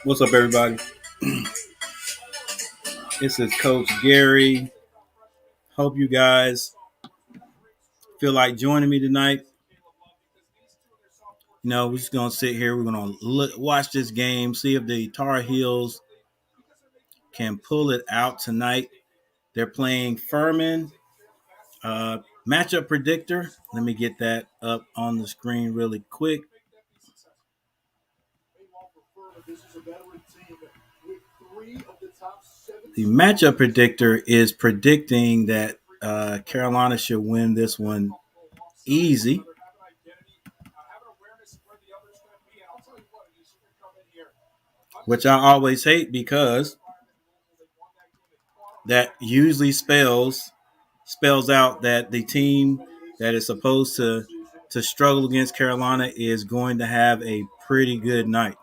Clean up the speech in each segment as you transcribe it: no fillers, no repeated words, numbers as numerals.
What's up, everybody? This is Coach Gary. Hope you guys feel like joining me tonight. We're just going to sit here. We're going to watch this game, see if the Tar Heels can pull it out tonight. They're playing Furman. Matchup predictor. Let me get that up on the screen really quick. The matchup predictor is predicting that Carolina should win this one easy. Which I always hate because that usually spells out that the team that is supposed to struggle against Carolina is going to have a pretty good night.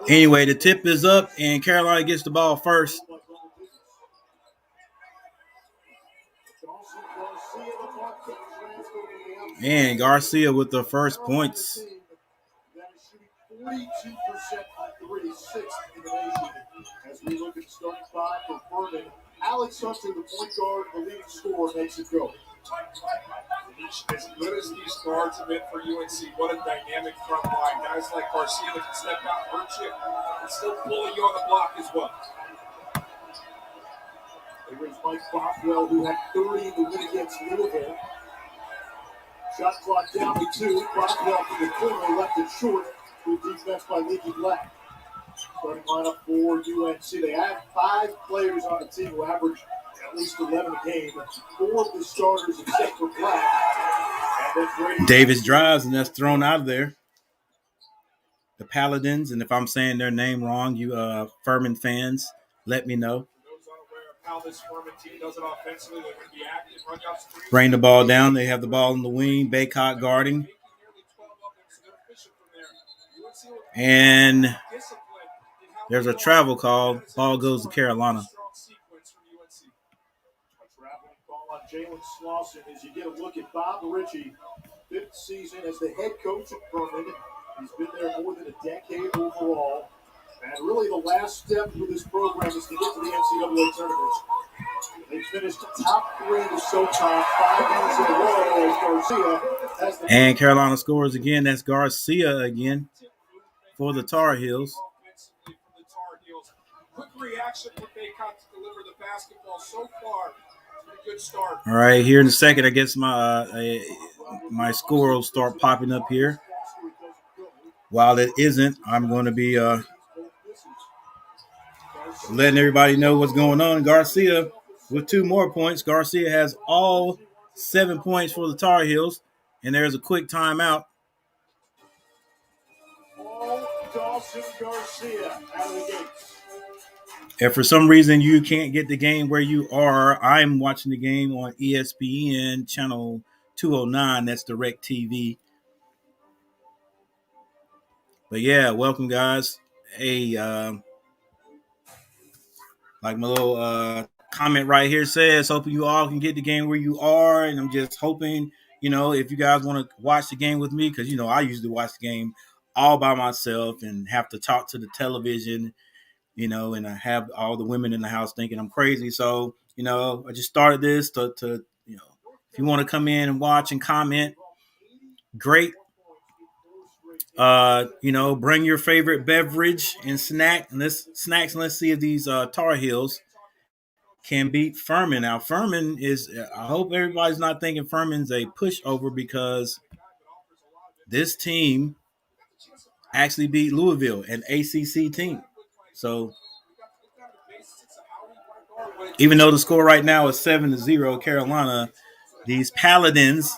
Anyway, the tip is up, and Carolina gets the ball first. And Garcia with the first points. 42% on 3, 6th in the nation. As we look at the starting five for Furman, Alex Hunter, the point guard, the leading scorer, makes it go. As good as these guards have been for UNC, what a dynamic front line. Guys like Garcia that can step out, hurt you, and still pulling you on the block as well. There is Mike Bothwell, who had 30 in the win against Louisville. Shot clock down to 2. Bothwell from the corner left it short. Good defense by Leaky Black. Starting lineup for UNC. They have 5 players on the team who average at least 11 a game. 4 of the starters except for Black. Davis drives, and that's thrown out of there. The Paladins, and if I'm saying their name wrong, you Furman fans, let me know. How this Furman team does it offensively, they would be active, run down screens. Bring the ball down. They have the ball in the wing. Baycott guarding. And there's a travel call. Ball goes to Carolina. Traveling ball on Jalen Slauson as you get a look at Bob Ritchie, 5th season as the head coach at Furman. He's been there more than a decade overall. And really the last step for this program is to get to the NCAA tournament. They finished top 3 in the SoCon 5 games in a row as Garcia has the... And Carolina scores again. That's Garcia again for the Tar Heels. Quick reaction for Baycott to deliver the basketball so far. A good start. All right, here in a second, I guess my score will start popping up here. While it isn't, I'm going to be letting everybody know what's going on. Garcia with 2 more points. Garcia has all 7 points for the Tar Heels, and there's a quick timeout. Dawson Garcia out of the gates. If for some reason you can't get the game where you are, I'm watching the game on ESPN channel 209. That's Direct TV. But yeah, welcome guys. Hey, like my little comment right here says, hoping you all can get the game where you are, and I'm just hoping if you guys want to watch the game with me, because I usually watch the game all by myself and have to talk to the television, and I have all the women in the house thinking I'm crazy. So, I just started this to if you want to come in and watch and comment, great. Bring your favorite beverage and snack, and let's see if these Tar Heels can beat Furman. Now, Furman is. I hope everybody's not thinking Furman's a pushover, because this team actually beat Louisville, an ACC team. So, even though the score right now is 7-0, Carolina, these Paladins.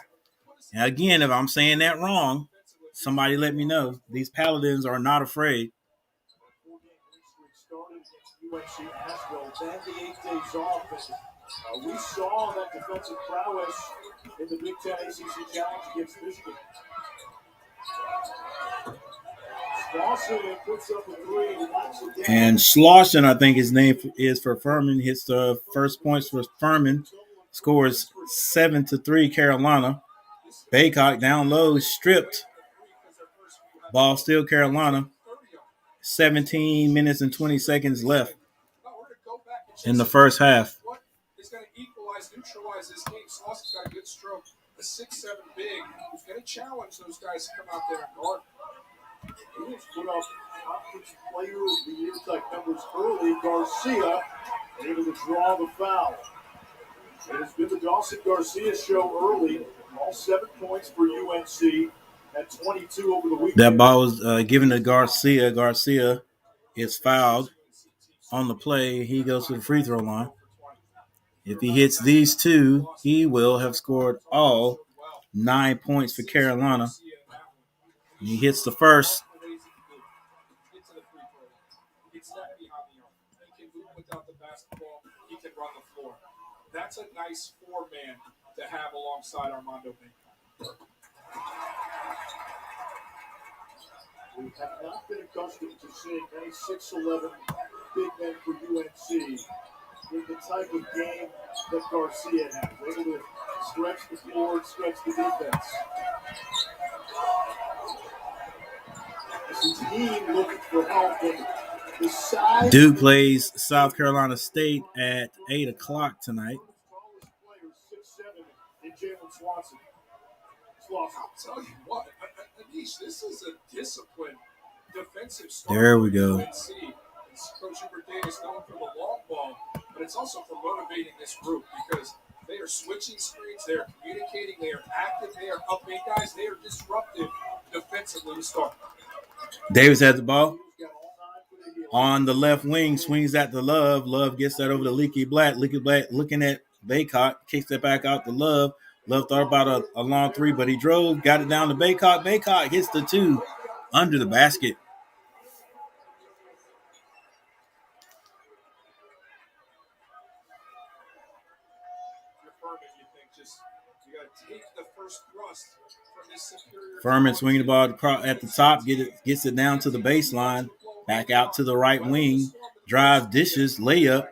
And again, if I'm saying that wrong, somebody let me know. These Paladins are not afraid. UNC Asheville, then the 8 days off. And, we saw that defensive prowess in the Big Ten ACC Challenge against Michigan. Slauson puts up a 3. And Slauson, I think his name is for Furman, hits the first points for Furman. Scores 7-3 Carolina. Baycock down low, stripped. Ball still Carolina. 17 minutes and 20 seconds left in the first half. He's going to equalize, neutralize this game. Slauson's got a good stroke. A 6'7" big who's going to challenge those guys to come out there and guard. He has put up Conference Player of the Year type numbers early. Garcia able to draw the foul. It has been the Dawson Garcia show early. All 7 points for UNC at 22 over the weekend. That ball was given to Garcia. Garcia is fouled on the play. He goes to the free throw line. If he hits these two, he will have scored all 9 points for Carolina. He hits the first. That's a nice 4-man to have alongside Armando Baycock. We have not been accustomed to seeing many 6'11" big men for UNC with the type of game that Garcia has. Able to stretch the floor, stretch the defense. This is team looking for help. The size Duke plays South Carolina State at 8 o'clock tonight. 6'7" in Jalen Swanson. I'll tell you what, Anish, this is a disciplined defensive start. There we go. Coach Hubert Davis going for the long ball, but it's also for motivating this group, because they are switching screens, they are communicating, they are active, they are upping guys, they are disruptive defensively to start. Davis has the ball on the left wing, swings at the Love. Love gets that over to Leaky Black. Leaky Black looking at Baycock, kicks it back out to Love. Love thought about a long three, but he drove, got it down to Baycock. Baycock hits the 2 under the basket. Furman swinging the ball at the top, gets it down to the baseline, back out to the right wing, drive, dishes, layup.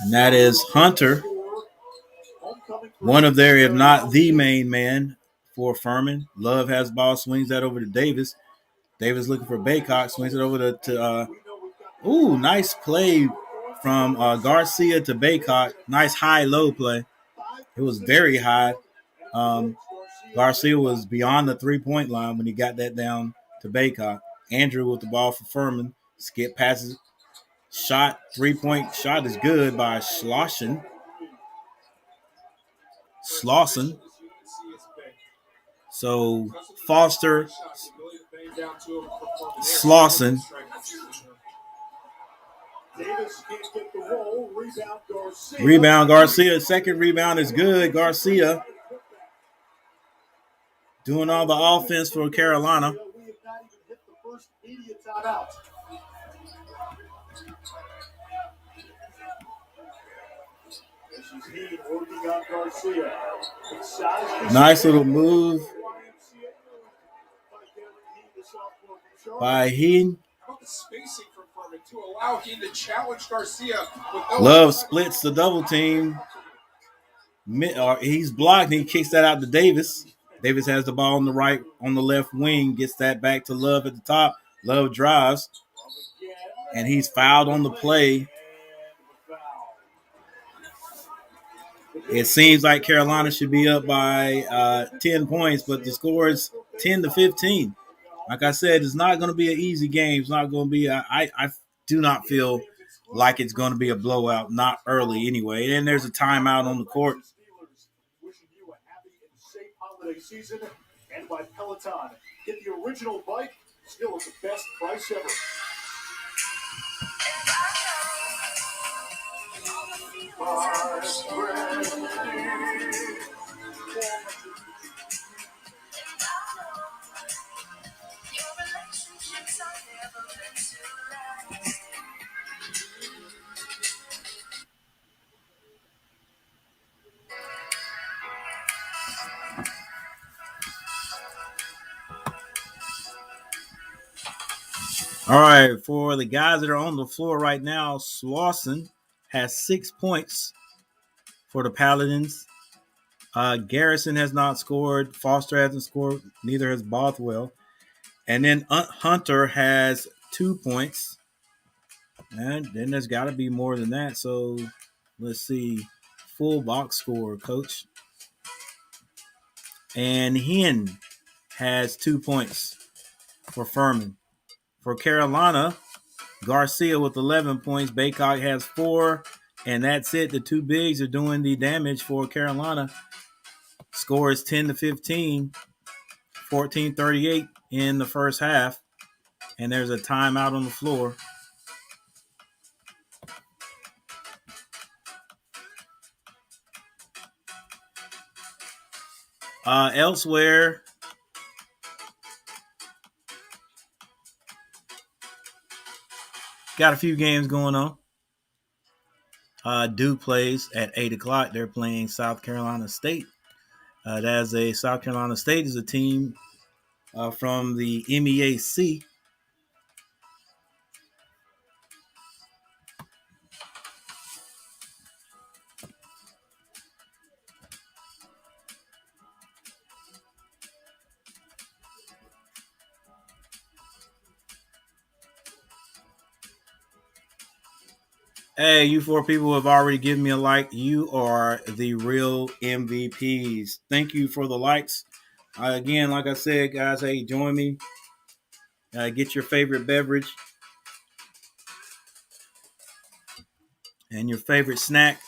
And that is Hunter, one of their, if not the main man for Furman. Love has the ball, swings that over to Davis. Davis looking for Baycock, swings it over to nice play from Garcia to Baycock. Nice high-low play. It was very high. Garcia was beyond the three-point line when he got that down to Baycock. Andrew with the ball for Furman. Skip passes. Shot, three-point shot is good by Slauson. So Foster, Slauson. Rebound Garcia. Second rebound is good. Garcia doing all the offense for Carolina. Nice little move by Heaton. How about the spacing from Furman to allow him to challenge Garcia. Love splits the double team. He's blocked. He kicks that out to Davis. Davis has the ball on the left wing. Gets that back to Love at the top. Love drives, and he's fouled on the play. It seems like Carolina should be up by 10 points, but the score is 10-15. Like I said, it's not going to be an easy game. It's not going to be. I do not feel like it's going to be a blowout. Not early anyway. And there's a timeout on the court. Wishing you a happy and safe holiday season. And by Peloton, get the original bike, still at the best price ever. All right, for the guys that are on the floor right now, Slauson has 6 points for the Paladins. Garrison has not scored. Foster hasn't scored. Neither has Bothwell. And then Hunter has 2 points. And then there's got to be more than that. So let's see. Full box score, coach. And Hen has 2 points for Furman. For Carolina, Garcia with 11 points. Baycock has 4. And that's it. The two bigs are doing the damage for Carolina. Score is 10-15, 14-38 in the first half. And there's a timeout on the floor. Elsewhere, got a few games going on. Duke plays at 8 o'clock. They're playing South Carolina State. South Carolina State is a team from the MEAC. Hey, you 4 people have already given me a like. You are the real MVPs. Thank you for the likes. Again, like I said, guys, hey, join me. Get your favorite beverage and your favorite snack.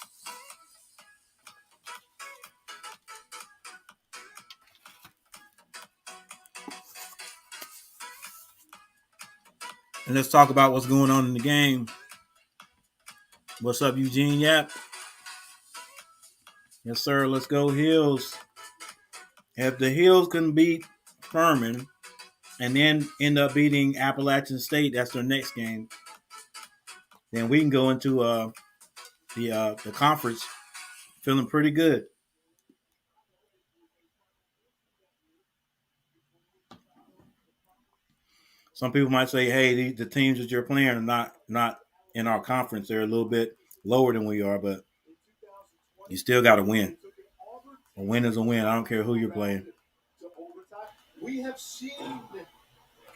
And let's talk about what's going on in the game. What's up, Eugene Yap? Yes, sir. Let's go Heels. If the Heels can beat Furman and then end up beating Appalachian State, that's their next game, then we can go into the conference feeling pretty good. Some people might say, hey, the teams that you're playing are not in our conference. They're a little bit lower than we are, but you still got to win. A win is a win. I don't care who you're playing. We have seen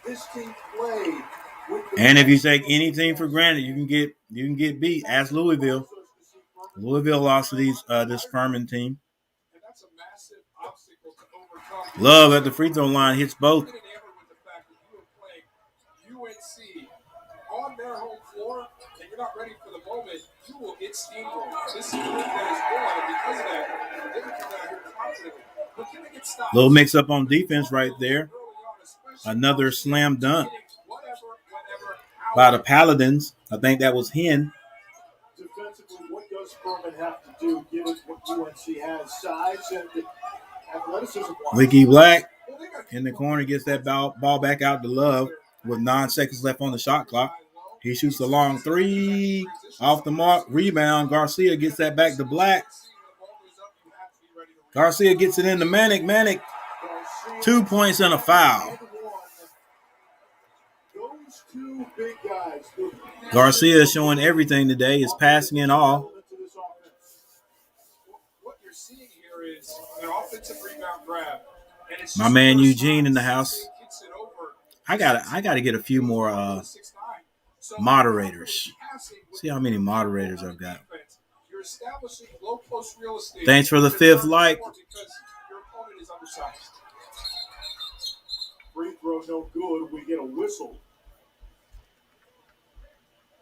this team play. And if you take any team for granted, you can get beat. Ask Louisville. Louisville lost to this Furman team. Love at the free throw line hits both. On their home floor, and you're not ready for the moment, you will get steamrolled. This is a group that is good, and because of that, they can come out here confidently. But can they get stopped? Little mix up on defense right there. Another slam dunk by the Paladins. I think that was Hen. Defensively, what does Furman have to do, given what UNC has? Size and athleticism. Leaky Black in the corner gets that ball back out to Love with 9 seconds left on the shot clock. He shoots a long 3 off the mark. Rebound. Garcia gets that back to Black. Garcia gets it into Manic. Manic, 2 points and a foul. Those two big guys, Garcia is showing everything today. Is passing and all. What you're seeing here is an offensive rebound grab. And it's My man Eugene in the house. I gotta get a few more moderators. See how many moderators I've got. Thanks for the 5th like. Free throw no good. We get a whistle.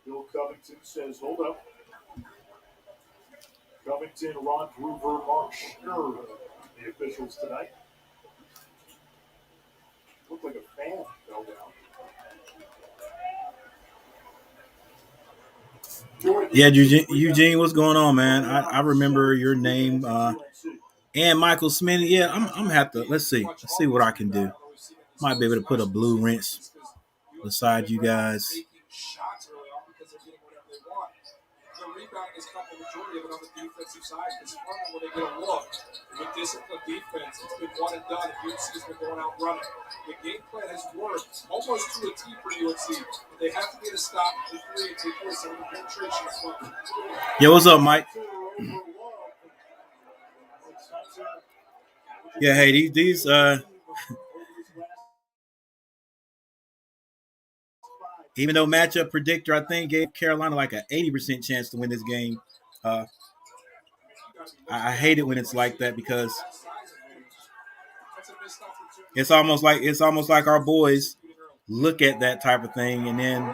Bill Covington says, hold up. Covington, Ron Groover, Mark Schnur, the officials tonight. Looked like a fan fell down. Yeah, Eugene, what's going on, man? I remember your name and Michael Smith. Yeah, I'm gonna have to. Let's see what I can do. Might be able to put a blue rinse beside you guys. The rebound is coming the majority of it on the defensive side because Furman, when they get a look with disciplined defense, it's been one and done. UNC's been going out running. The game plan has worked almost to a T for UNC. They have to get a stop for 3 and take away some of the penetration of Furman. Yo, what's up, Mike? Yeah, hey, these even though matchup predictor, I think, gave Carolina like an 80% chance to win this game. I hate it when it's like that because it's almost like our boys look at that type of thing and then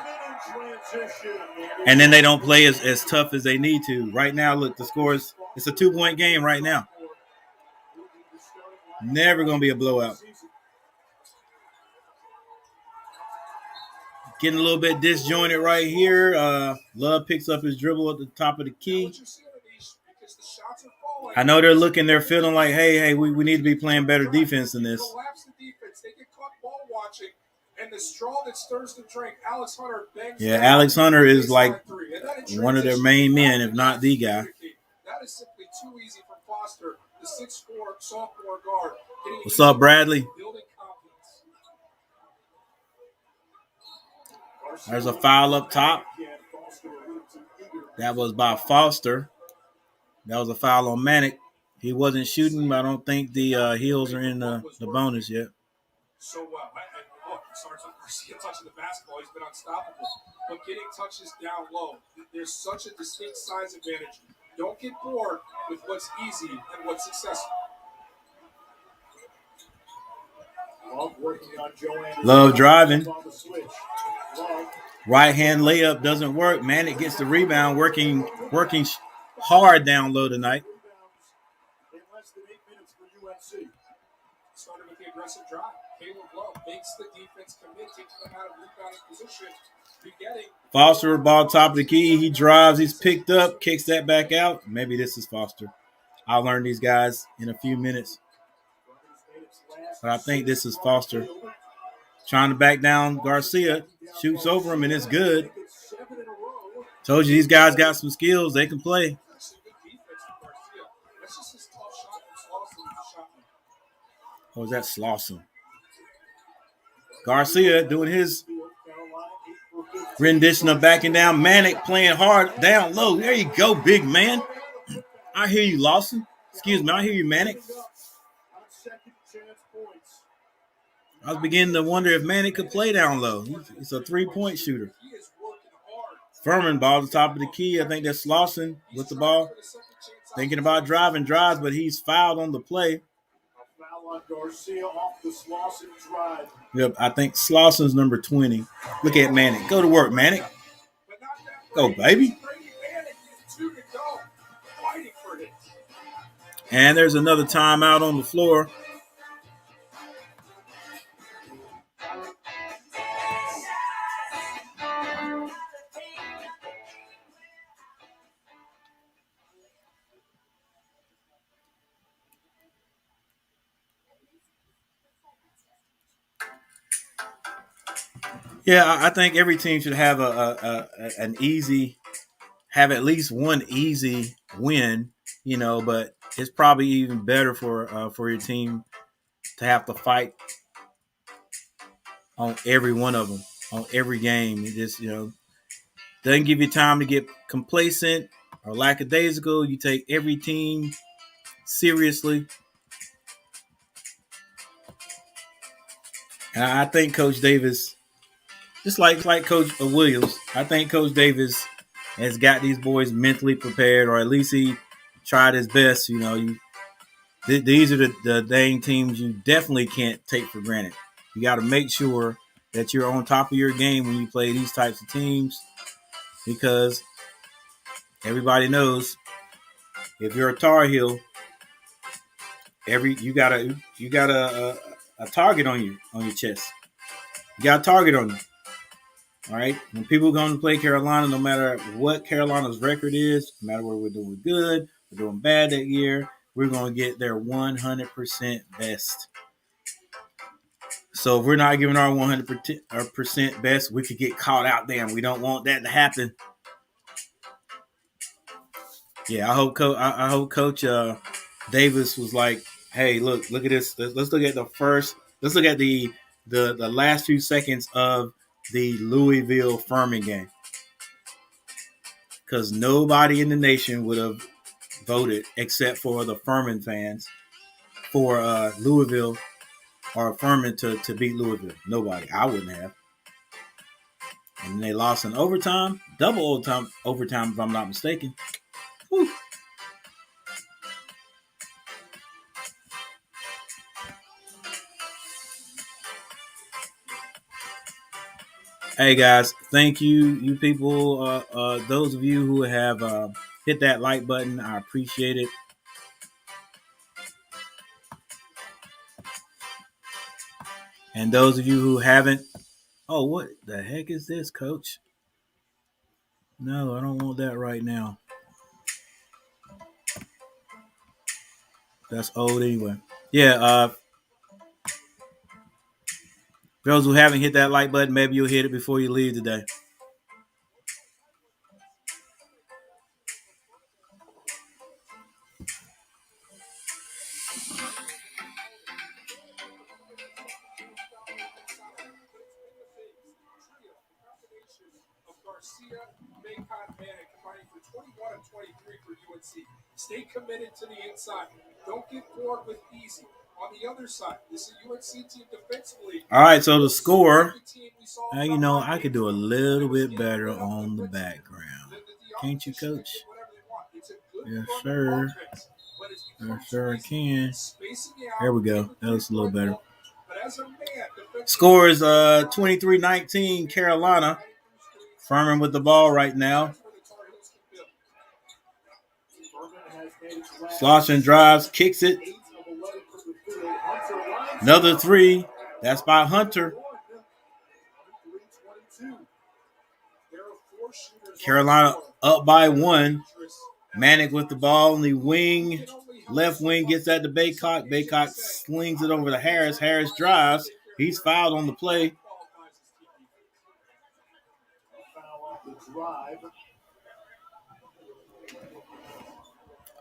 they don't play as tough as they need to. Right now, look, the score is it's a 2-point game right now. Never gonna be a blowout. Getting a little bit disjointed right here. Love picks up his dribble at the top of the key. I know they're looking, they're feeling like, hey, we need to be playing better defense than this. Yeah, Alex Hunter is like one of their main men, if not the guy. That is simply too easy for Foster, the 6'4" sophomore guard. What's up, Bradley? There's a foul up top. That was by Foster. That was a foul on Manic. He wasn't shooting, but I don't think the heels are in the bonus yet. So well, look, Sergeant Garcia touching the basketball, he's been unstoppable. But getting touches down low, there's such a distinct size advantage. Don't get bored with what's easy and what's successful. Love driving. Right hand layup doesn't work. Manic gets the rebound, working hard down low tonight. Started with the aggressive drive. Caleb Love makes the defense commit, takes them out of rebounding position. Foster, ball top of the key. He drives. He's picked up, kicks that back out. Maybe this is Foster. I'll learn these guys in a few minutes. But I think this is Foster. Trying to back down Garcia. Shoots over him, and it's good. Told you these guys got some skills. They can play. Or was that Slauson? Garcia doing his rendition of backing down. Manic playing hard down low. There you go, big man. I hear you, Lawson. Excuse me, I hear you, Manic. I was beginning to wonder if Manic could play down low. He's a 3-point shooter. Furman ball at the top of the key. I think that's Slauson with the ball. Thinking about drives, but he's fouled on the play. Yep, I think Slauson's number 20. Look at Manic. Go to work, Manic. Go, baby. And there's another timeout on the floor. Yeah, I think every team should have have at least one easy win, but it's probably even better for your team to have to fight on every one of them, on every game. It just, Doesn't give you time to get complacent or lackadaisical. You take every team seriously. And I think Coach Davis, just like Coach Williams, I think Coach Davis has got these boys mentally prepared, or at least he tried his best. These are the dang teams you definitely can't take for granted. You got to make sure that you're on top of your game when you play these types of teams, because everybody knows if you're a Tar Heel, you got a target on your chest. You got a target on you. All right. When people go to play Carolina, no matter what Carolina's record is, no matter whether we're doing good, we're doing bad that year, we're going to get their 100% best. So if we're not giving our 100% best, we could get caught out there, and we don't want that to happen. Yeah, I hope Coach Davis was like, "Hey, look at this. Let's look at Let's look at the last few seconds of the Louisville Furman game, because nobody in the nation would have voted except for the Furman fans for Louisville or Furman to beat Louisville. Nobody. I wouldn't have. And they lost in overtime, double overtime if I'm not mistaken. Whew. Hey guys, thank you people, those of you who have hit that like button. I appreciate it. And those of you who haven't, oh, what the heck is this, Coach? No, I don't want that right now. That's old anyway. Yeah, those who haven't hit that like button, maybe you'll hit it before you leave today. Stay committed to the inside. Don't get bored with easy. On the other side, this is a UNC team defensively. All right, so the score. Now, I could do a little bit better on the background. Can't you, Coach? Yes, sir. Yes, sir, I can. There we go. That was a little better. Score is 23-19 Carolina. Furman with the ball right now. Slauson drives, kicks it. Another three. That's by Hunter. Carolina up by one. Manic with the ball in the wing. Left wing gets that to Baycock. Baycock slings it over to Harris. Harris drives. He's fouled on the play.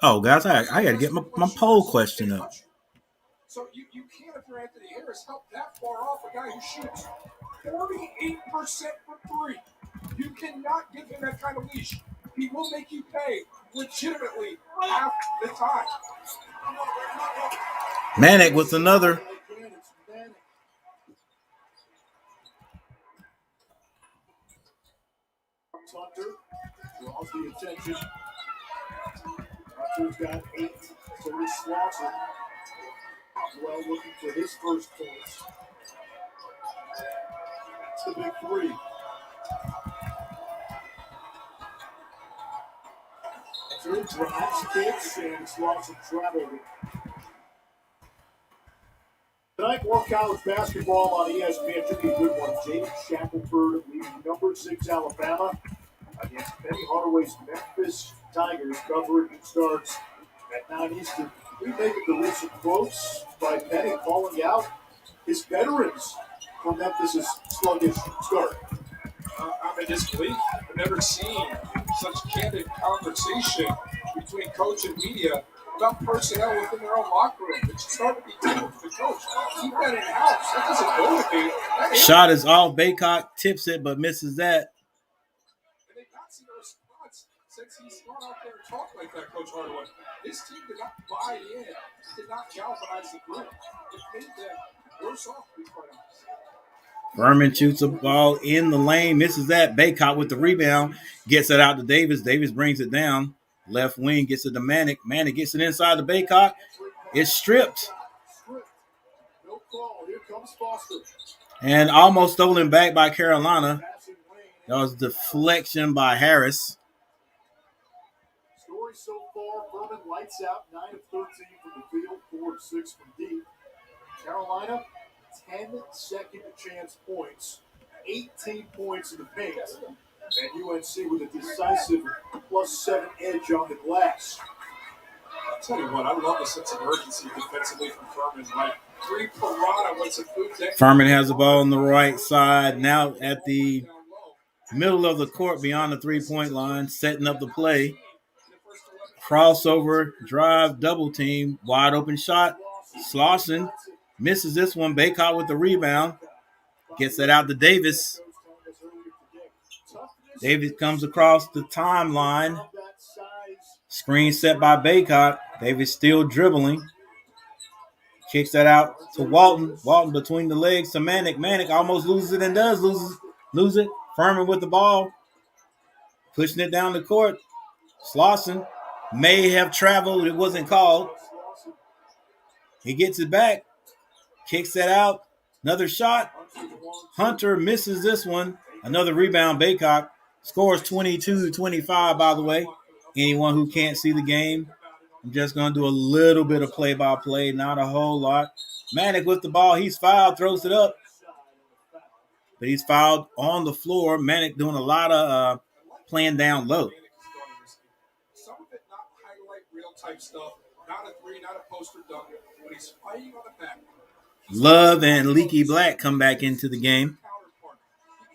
Oh, guys, I got to get my poll question up. So you can't, if you're Anthony Harris, help that far off a guy who shoots 48% from three. You cannot give him that kind of leash. He will make you pay legitimately half the time. Manic with another. Hunter draws the attention. Hunter's got 8. So is Slauson. Well, looking for his first points. That's the big three. Hunter drives, kicks, and Slauson traveled. Tonight, more college basketball on ESPN. Should be a good one. Jaden Shackelford leading number 6 Alabama against Penny Hardaway's Memphis Tigers. Coverage starts at 9 Eastern. We make it the recent quotes by Penny calling out his veterans for Memphis' sluggish start. I'm in disbelief. I've never seen such candid conversation between coach and media about personnel within their own locker room. It should start to be told to the coach. Keep that in-house. That doesn't motivate. Shot is off. Baycock tips it, but misses that. And they got since he's gone out there and talked like that, Coach Hardaway, this team did not buy in, did not galvanize the group. It made them worse off, to be quite honest. Furman shoots a ball in the lane, misses that. Baycott with the rebound, gets it out to Davis. Davis brings it down. Left wing gets it to Manick. Manick gets it inside the Baycott. It's stripped. No call. Here comes Foster. And almost stolen back by Carolina. That was deflection by Harris. Story so far, Furman lights out, 9 of 13 from the field, 4 of 6 from deep. Carolina, 10 second chance points, 18 points in the paint. And UNC with a decisive +7 edge on the glass. I'll tell you what, I love the sense of urgency defensively from Furman. Like, three Piranha with some food. Furman has the ball on the right side, now at the middle of the court beyond the three-point line, setting up the play. Crossover, drive, double team, wide open shot. Slauson misses this one. Baycott with the rebound. Gets it out to Davis. Davis comes across the timeline. Screen set by Baycott. Davis still dribbling. Kicks that out to Walton. Walton between the legs to Manick. Manick almost loses it and does lose it. Furman with the ball. Pushing it down the court. Slauson may have traveled. It wasn't called. He gets it back. Kicks that out. Another shot. Hunter misses this one. Another rebound. Baycott scores 22-25, by the way. Anyone who can't see the game, I'm just going to do a little bit of play-by-play, not a whole lot. Manick with the ball. He's fouled, throws it up. But he's fouled on the floor. Manick doing a lot of playing down low. Some of it not highlight real type stuff, not a three, not a poster dunk, but he's fighting on the back. Love and Leaky Black come back into the game.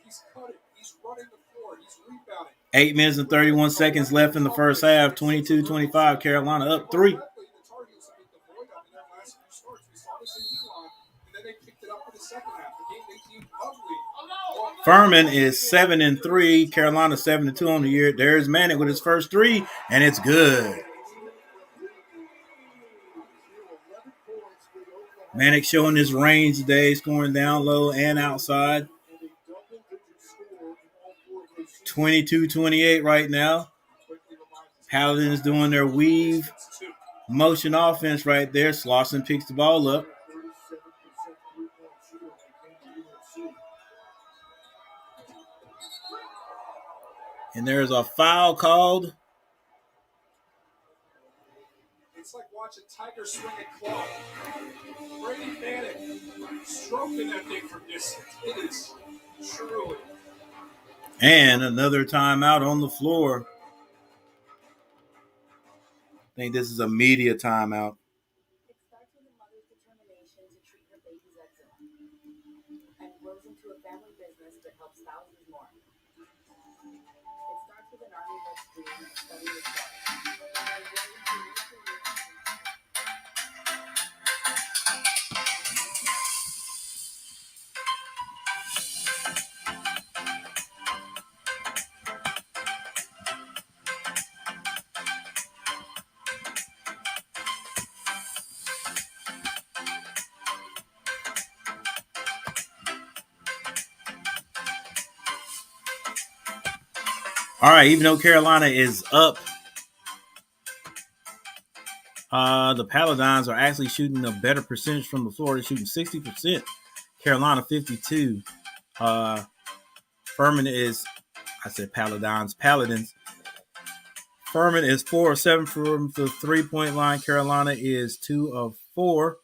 He's cutting, he's running the floor, he's rebounding. 8 minutes and 31 seconds left in the first half. 22-25, Carolina up 3. Furman is 7-3. Carolina 7-2 on the year. There's Manick with his first three, and it's good. Manick showing his range today, scoring down low and outside. 22-28 right now. Paladins doing their weave motion offense right there. Slauson picks the ball up. And there's a foul called. It's like watching Tiger swing a club. Brady Manick stroking that thing from distance. It is truly. And another timeout on the floor. I think this is a media timeout. It starts with a mother's determination to treat her baby's eczema and grows into a family business that helps thousands more. It starts with an Army-led dream of studying the stars. All right, even though Carolina is up, the Paladins are actually shooting a better percentage from the floor. They're shooting 60%. Carolina 52. Furman is, I said Paladins. Furman is 4 of 7 from the three-point line. Carolina is 2 of 4.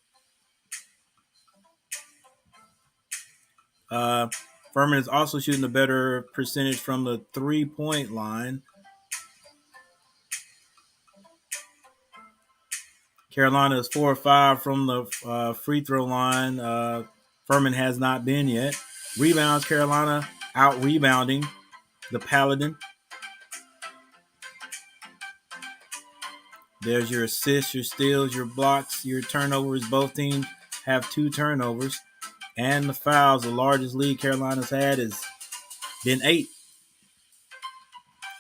Furman is also shooting a better percentage from the three-point line. Carolina is 4 or 5 from the free throw line. Furman has not been yet. Rebounds, Carolina out rebounding the Paladin. There's your assists, your steals, your blocks, your turnovers. Both teams have 2 turnovers. And the fouls, the largest lead Carolina's had has been 8.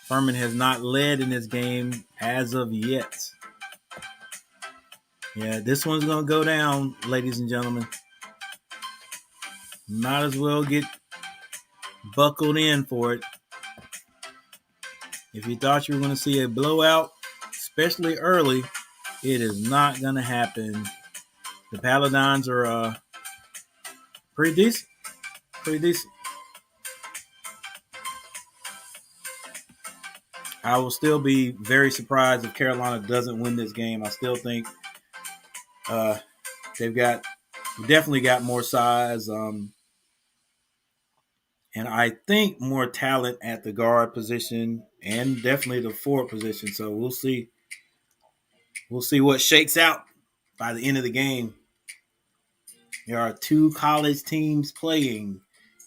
Furman has not led in this game as of yet. Yeah, this one's going to go down, ladies and gentlemen. Might as well get buckled in for it. If you thought you were going to see a blowout, especially early, it is not going to happen. The Paladins are pretty decent. Pretty decent. I will still be very surprised if Carolina doesn't win this game. I still think they've definitely got more size, and I think more talent at the guard position and definitely the forward position. So we'll see. We'll see what shakes out by the end of the game. There are two college teams playing.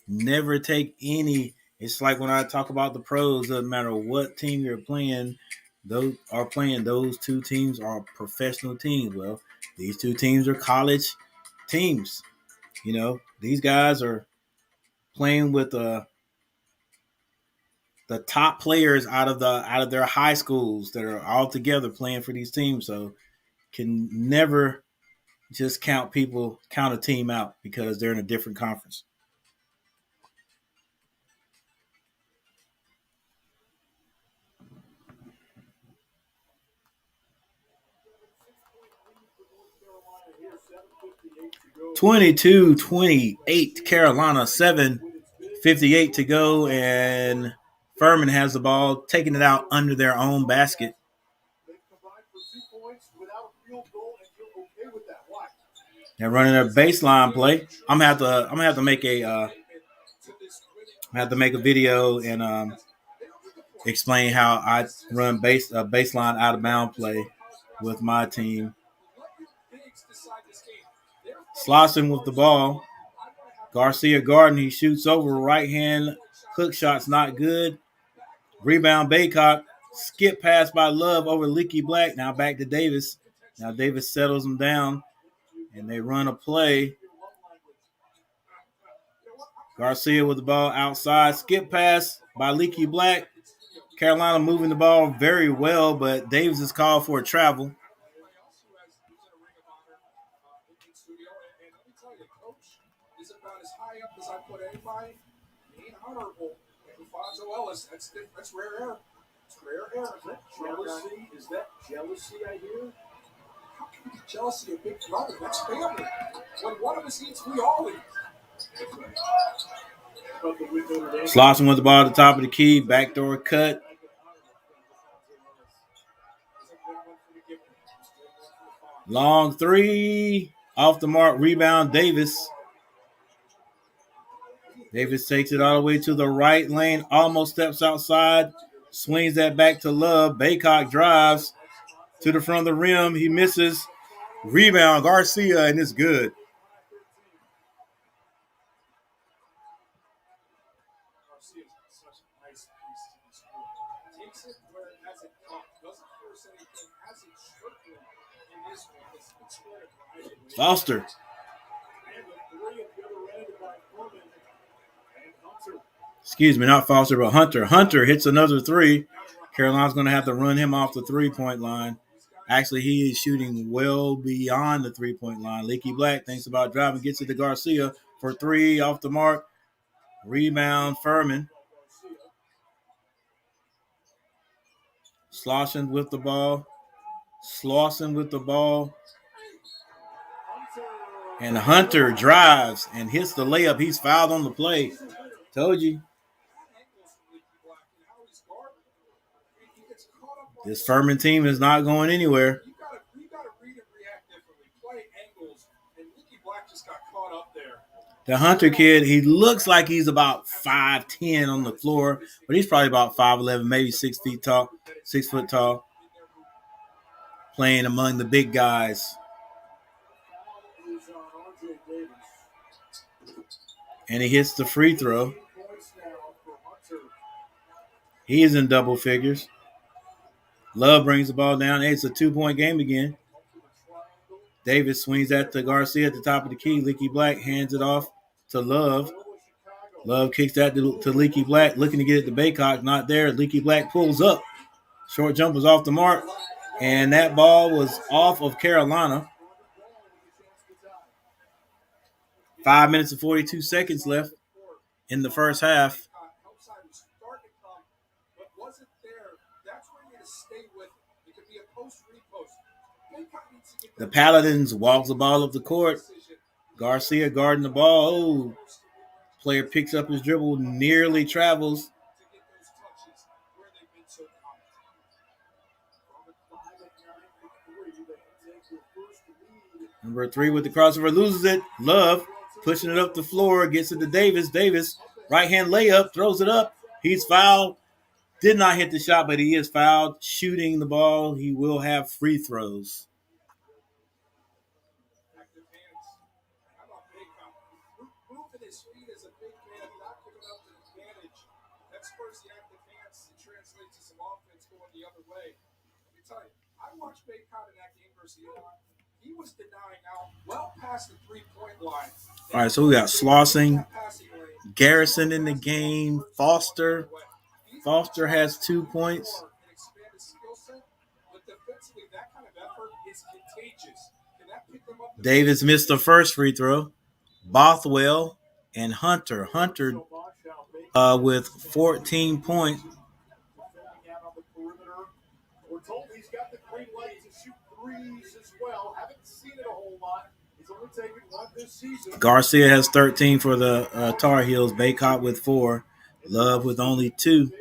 Never take any. It's like when I talk about the pros, doesn't matter what team you're playing, those two teams are professional teams. Well, these two teams are college teams. You know, these guys are playing with the top players out of their high schools that are all together playing for these teams. So can never just count a team out because they're in a different conference. $7.58 to go. 22-28 Carolina, 7:58 to go, and Furman has the ball, taking it out under their own basket. They've combined for 2 points without a field goal, and you're okay with that. Why? They're running a baseline play. I'm gonna have to make a video and explain how I run a baseline out of bound play with my team. Slauson with the ball. Garcia guarding. He shoots over right hand. Hook shot's not good. Rebound Baycock. Skip pass by Love over Leaky Black. Now back to Davis. Now Davis settles him down. And they run a play. Garcia with the ball outside. Skip pass by Leaky Black. Carolina moving the ball very well, but Davis is called for a travel. That's rare air. It's rare air. Jealousy? Is that jealousy I hear? How can you be jealousy of big brother? That's family. When one of us eats, we all eat. Slauson with the ball at the top of the key. Backdoor cut. Long three. Off the mark. Rebound Davis. Davis takes it all the way to the right lane. Almost steps outside. Swings that back to Love. Baycock drives to the front of the rim. He misses. Rebound Garcia, and it's good. Foster. Excuse me, not Foster, but Hunter. Hunter hits another three. Carolina's going to have to run him off the three-point line. Actually, he is shooting well beyond the three-point line. Leaky Black thinks about driving, gets it to Garcia for three, off the mark. Rebound, Furman. Slauson with the ball. And Hunter drives and hits the layup. He's fouled on the play. Told you. This Furman team is not going anywhere. You got to read and react differently. Play angles, and Leaky Black just got caught up there. The Hunter kid, he looks like he's about 5'10" on the floor, but he's probably about 5'11", maybe 6 foot tall. Playing among the big guys. And he hits the free throw. He is in double figures. Love brings the ball down. It's a 2-point game again. Davis swings that to Garcia at the top of the key. Leaky Black hands it off to Love. Love kicks that to Leaky Black, looking to get it to Baycock. Not there. Leaky Black pulls up. Short jump was off the mark. And that ball was off of Carolina. 5 minutes and 42 seconds left in the first half. The Paladins walks the ball up the court. Garcia guarding the ball. Oh, player picks up his dribble, nearly travels. Number 3 with the crossover, loses it. Love pushing it up the floor, gets it to Davis. Davis, right-hand layup, throws it up. He's fouled. Did not hit the shot, but he is fouled. Shooting the ball, he will have free throws. Moving his feet as a big man, not giving up the advantage. That spurs the active hands and translates to some offense going the other way. Let me tell you, I watched Baycott in that game versus Illinois. He was denying out well past the three-point line. All right, so we got Slauson, Garrison in the game, Foster. Foster has 2 points. Davis missed the first free throw. Bothwell and Hunter. Hunter with 14 points. We're told he's got the green light to shoot threes as well. Haven't seen it a whole lot. He's only taken one this season. Garcia has 13 for the Tar Heels. Baycott with 4. Love with only 2.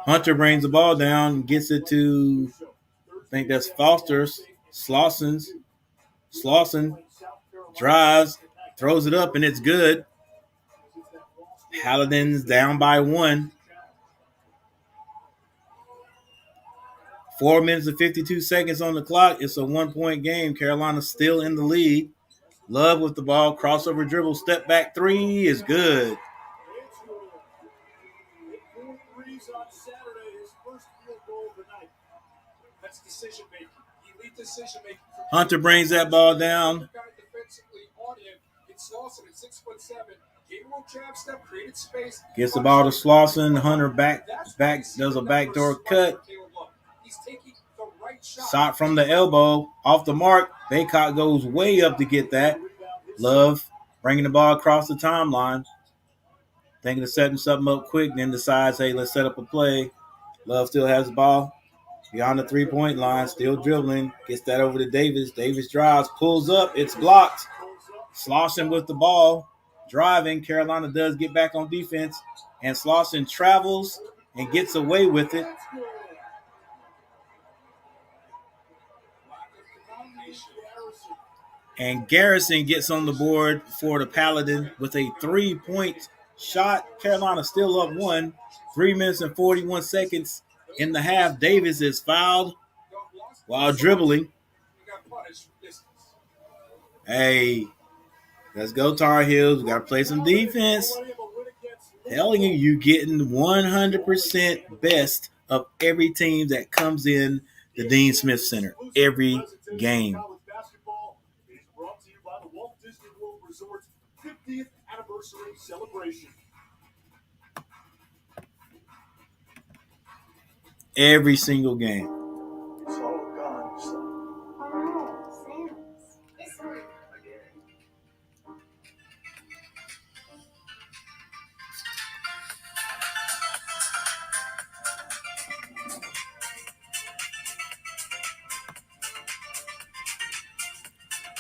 Hunter brings the ball down, gets it to, I think that's Foster's. Slauson drives, throws it up, and it's good. Paladins down by 1. 4 minutes and 52 seconds on the clock. It's a 1-point game. Carolina still in the lead. Love with the ball. Crossover dribble. Step back 3 is good. Hunter brings that ball down. Gets the ball to Slauson. Hunter back does a backdoor cut. Shot from the elbow, off the mark. Baycott goes way up to get that. Love bringing the ball across the timeline. Thinking of setting something up quick, then decides, hey, let's set up a play. Love still has the ball beyond the 3-point line, still dribbling. Gets that over to Davis. Davis drives, pulls up. It's blocked. Slauson with the ball, driving. Carolina does get back on defense, and Slauson travels and gets away with it. And Garrison gets on the board for the Paladin with a 3-point shot. Carolina still up 1. 3 minutes and 41 seconds in the half. Davis is fouled while dribbling. Hey, let's go Tar Heels. We got to play some defense. Telling you, you're getting 100% best of every team that comes in the Dean Smith Center every game. 50th anniversary celebration. Every single game. It's all gone, son. Oh, Sam's. This one.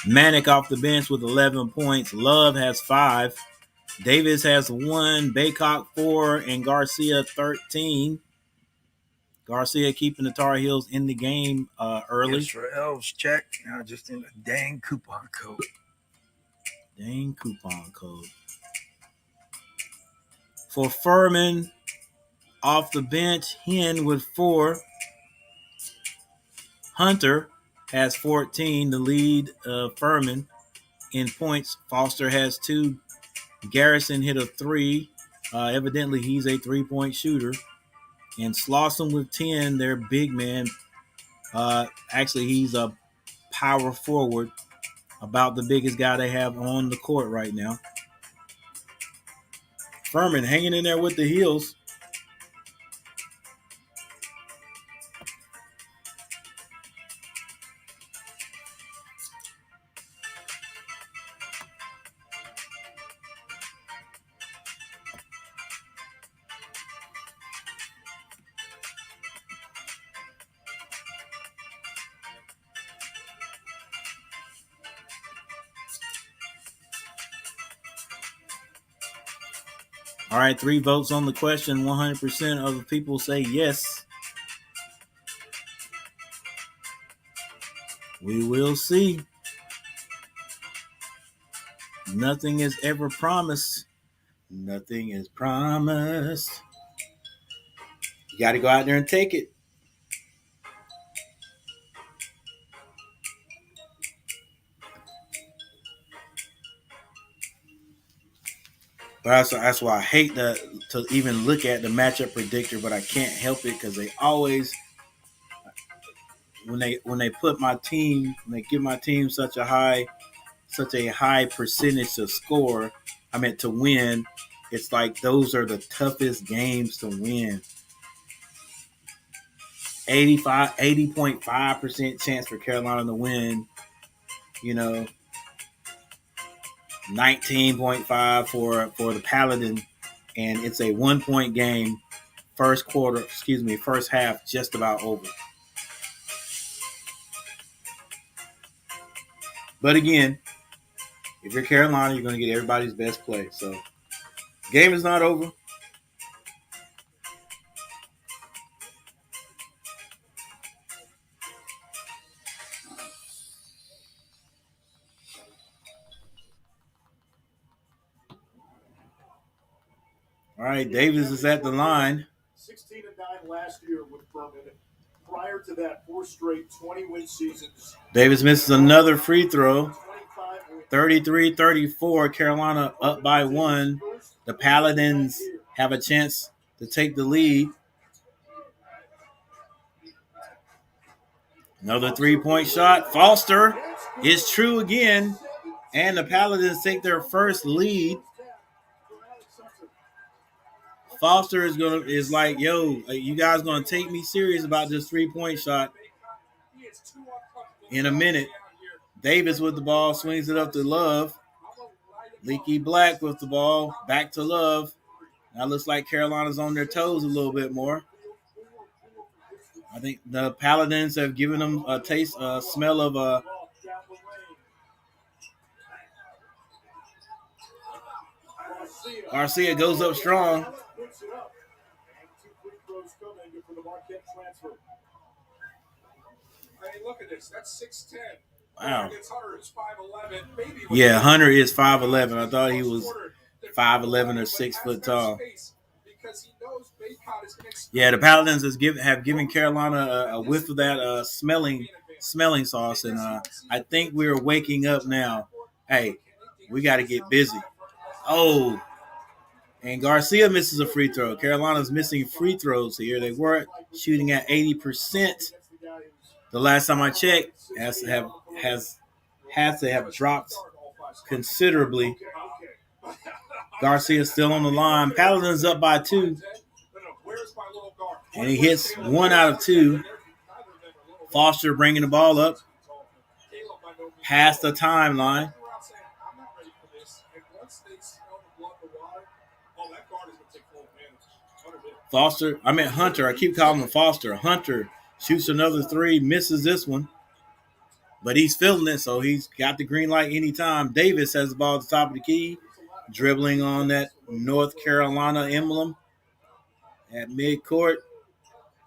Manic off the bench with 11 points. Love has 5. Davis has 1. Baycock 4. And Garcia 13. Garcia keeping the Tar Heels in the game early. Israel's check. Now just in a dang coupon code. For Furman, off the bench, Hen with 4. Hunter has 14, the lead Furman in points. Foster has 2. Garrison hit a 3. Evidently, he's a 3-point shooter. And Slauson with 10, their big man. Actually, he's a power forward, about the biggest guy they have on the court right now. Furman hanging in there with the heels. All right, 3 votes on the question. 100% of the people say yes. We will see. Nothing is ever promised. Nothing is promised. You got to go out there and take it. But that's why I hate to even look at the matchup predictor, but I can't help it because they always, when they put my team, when they give my team such a high percentage to score, to win, it's like those are the toughest games to win. 80.5% chance for Carolina to win, 19.5 for the Paladin, and it's a 1-point game. First half just about over. But again, if you're Carolina, you're going to get everybody's best play. So, game is not over. All right, Davis is at the line. 16-9 last year with Furman. Prior to that, 4 straight 20-win seasons. Davis misses another free throw. 33-34, Carolina up by 1. The Paladins have a chance to take the lead. Another 3-point shot. Foster is true again, and the Paladins take their first lead. Foster is like, yo, you guys gonna take me serious about this 3-point shot in a minute. Davis with the ball, swings it up to Love. Leaky Black with the ball, back to Love. Now looks like Carolina's on their toes a little bit more. I think the Paladins have given them a smell of Garcia goes up strong. Look at this. That's 6'10". Wow. Hunter is 5'11". Yeah, Hunter is 5'11". I thought he was 5'11" or 6 foot tall. Yeah, the Paladins have given Carolina a whiff of that smelling sauce, and I think we're waking up now. Hey, we got to get busy. Oh, and Garcia misses a free throw. Carolina's missing free throws here. They weren't shooting at 80%. The last time I checked, has to have dropped considerably. Garcia's still on the line. Paladins up by 2. And he hits 1 out of 2. Foster bringing the ball up past the timeline. Hunter. I keep calling him Foster. Hunter shoots another 3, misses this one. But he's feeling it, so he's got the green light anytime. Davis has the ball at the top of the key, dribbling on that North Carolina emblem at midcourt.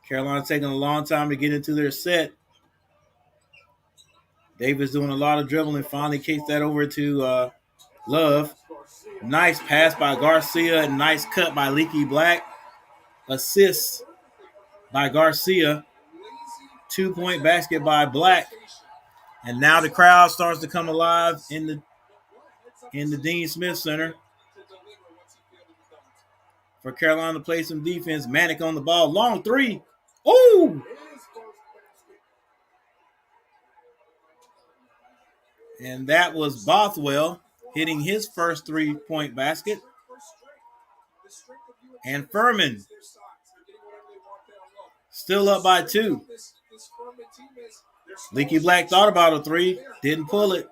Carolina taking a long time to get into their set. Davis doing a lot of dribbling, finally kicks that over to Love. Nice pass by Garcia, and nice cut by Leaky Black. Assist by Garcia. 2-point basket by Black. And now the crowd starts to come alive in the Dean Smith Center. For Carolina to play some defense. Manic on the ball. Long 3. Ooh! And that was Bothwell hitting his first 3-point basket. And Furman still up by 2. Leaky Black thought about a 3, didn't pull it.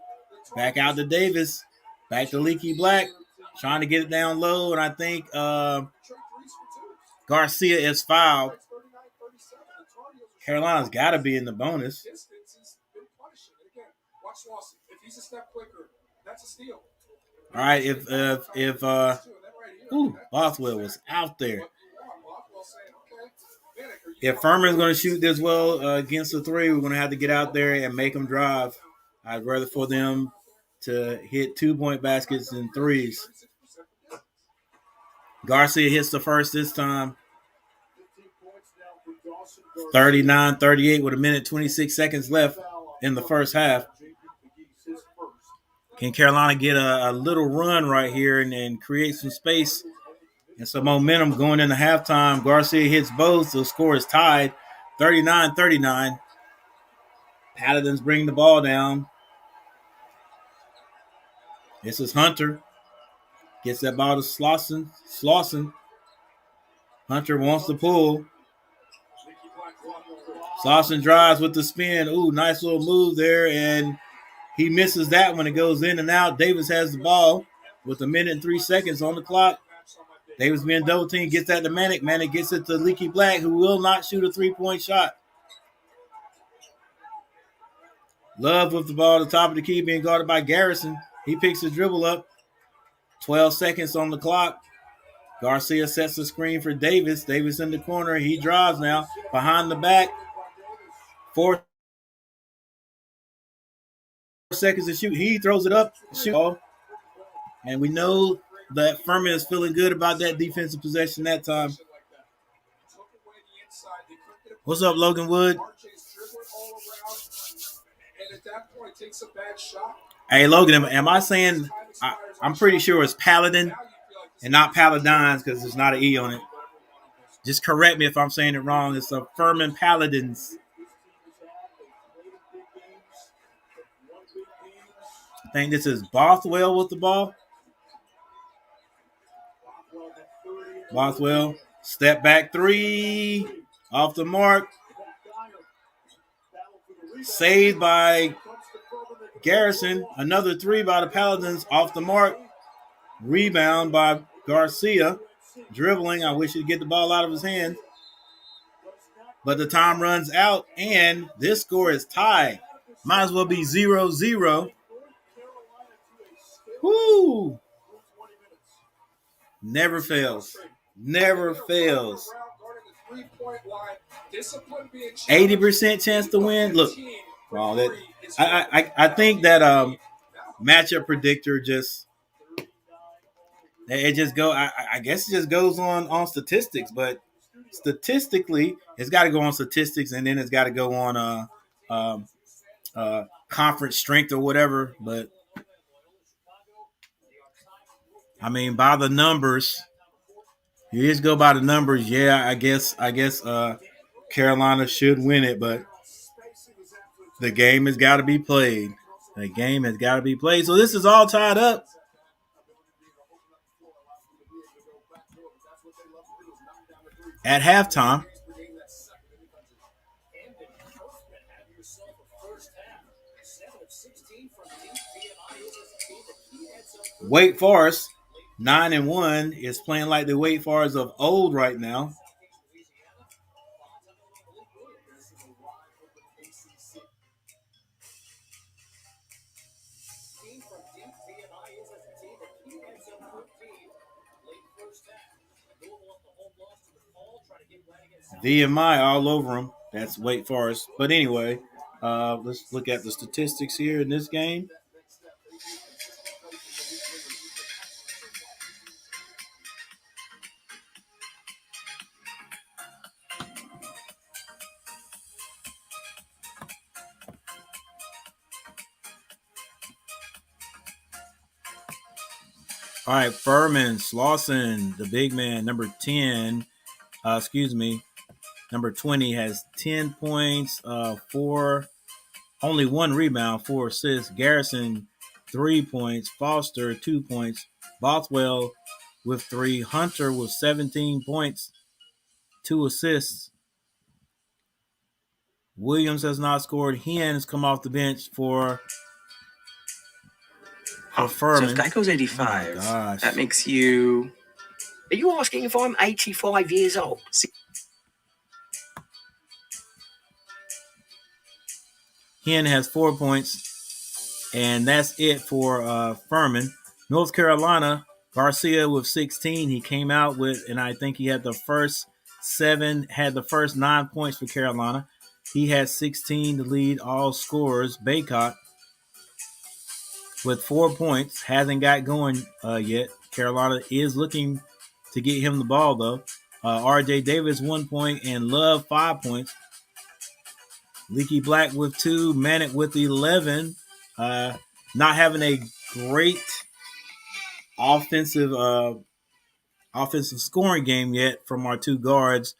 Back out to Davis. Back to Leaky Black, trying to get it down low. And I think Garcia is fouled. Carolina's got to be in the bonus. All right, if Bothwell was out there. If Furman's going to shoot this well against the 3, we're going to have to get out there and make them drive. I'd rather for them to hit 2-point baskets than 3s. Garcia hits the first this time. 39-38 with 1:26 left in the first half. Can Carolina get a little run right here and create some space and some momentum going into halftime? Garcia hits both. The score is tied, 39-39. Paladins bring the ball down. This is Hunter. Gets that ball to Slauson. Hunter wants to pull. Slauson drives with the spin. Ooh, nice little move there, and he misses that when it goes in and out. Davis has the ball with 1:03 on the clock. Davis being double teamed, gets that to Manic. Manic gets it to Leaky Black, who will not shoot a 3-point shot. Love with the ball at the top of the key, being guarded by Garrison. He picks the dribble up. 12 seconds on the clock. Garcia sets the screen for Davis. Davis in the corner. He drives now. Behind the back. 4 seconds to shoot. He throws it up. Shoot. And we know that Furman is feeling good about that defensive possession that time. What's up, Logan Wood? Hey, Logan, am I saying I'm pretty sure it's Paladin and not Paladins because there's not an E on it. Just correct me if I'm saying it wrong. It's the Furman Paladins. I think this is Bothwell with the ball. Bothwell, step back 3, off the mark. Saved by Garrison. Another 3 by the Paladins, off the mark. Rebound by Garcia. Dribbling. I wish he'd get the ball out of his hand. But the time runs out, and this score is tied. Might as well be 0-0. Woo! Never fails. Never fails. 80% chance to win. Look, wow, that I think that matchup predictor just it just go. I guess it just goes on statistics, but statistically, it's got to go on statistics, and then it's got to go on conference strength or whatever. But I mean, by the numbers, you just go by the numbers. Yeah, I guess Carolina should win it, but the game has got to be played. The game has got to be played. So this is all tied up. At halftime, Wake Forest, 9-1, is playing like the Wake Forest of old right now. VMI all over them. That's Wake Forest. But anyway, let's look at the statistics here in this game. All right, Furman, Slauson, the big man, number 20 has 10 points, 4 only 1 rebound, 4 assists. Garrison, 3 points. Foster, 2 points. Bothwell with 3. Hunter with 17 points, 2 assists. Williams has not scored. Hen has come off the bench for Furman. So if Dako's 85, that makes you. Are you asking if I'm 85 years old? Hen has 4 points, and that's it for Furman. North Carolina, Garcia with 16. He came out with, and I think he had the first 9 points for Carolina. He had 16 to lead all scorers. Baycott with 4 points. Hasn't got going yet. Carolina is looking to get him the ball, though. R.J. Davis, 1 point, and Love, 5 points. Leaky Black with 2. Manic with 11. Not having a great offensive scoring game yet from our 2 guards,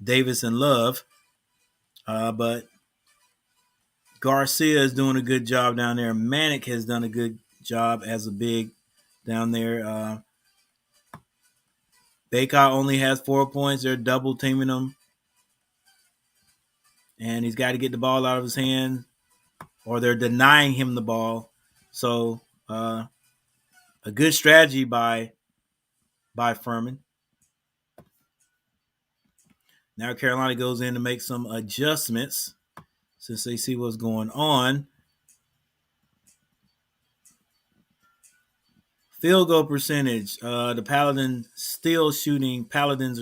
Davis and Love. But Garcia is doing a good job down there. Manic has done a good job as a big down there. Baycott only has 4 points. They're double teaming him. And he's got to get the ball out of his hand, or they're denying him the ball. So a good strategy by Furman. Now Carolina goes in to make some adjustments since they see what's going on. Field goal percentage. The Paladins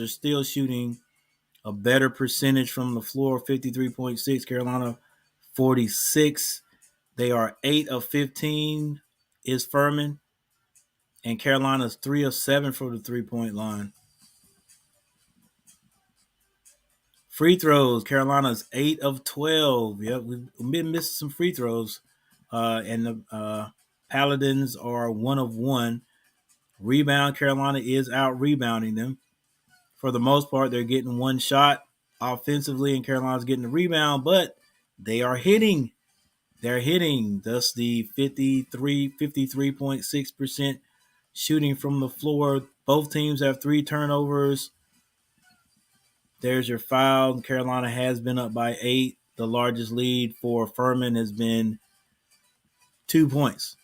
are still shooting a better percentage from the floor, 53.6. Carolina, 46. They are 8 of 15 is Furman. And Carolina's 3 of 7 for the 3-point line. Free throws. Carolina's 8 of 12. Yep, we've been missing some free throws. And the Paladins are 1 of 1. Rebound. Carolina is out rebounding them. For the most part, they're getting one shot offensively, and Carolina's getting the rebound, but they are hitting. They're hitting. Thus the 53.6% shooting from the floor. Both teams have 3 turnovers. There's your foul. Carolina has been up by 8. The largest lead for Furman has been 2 points.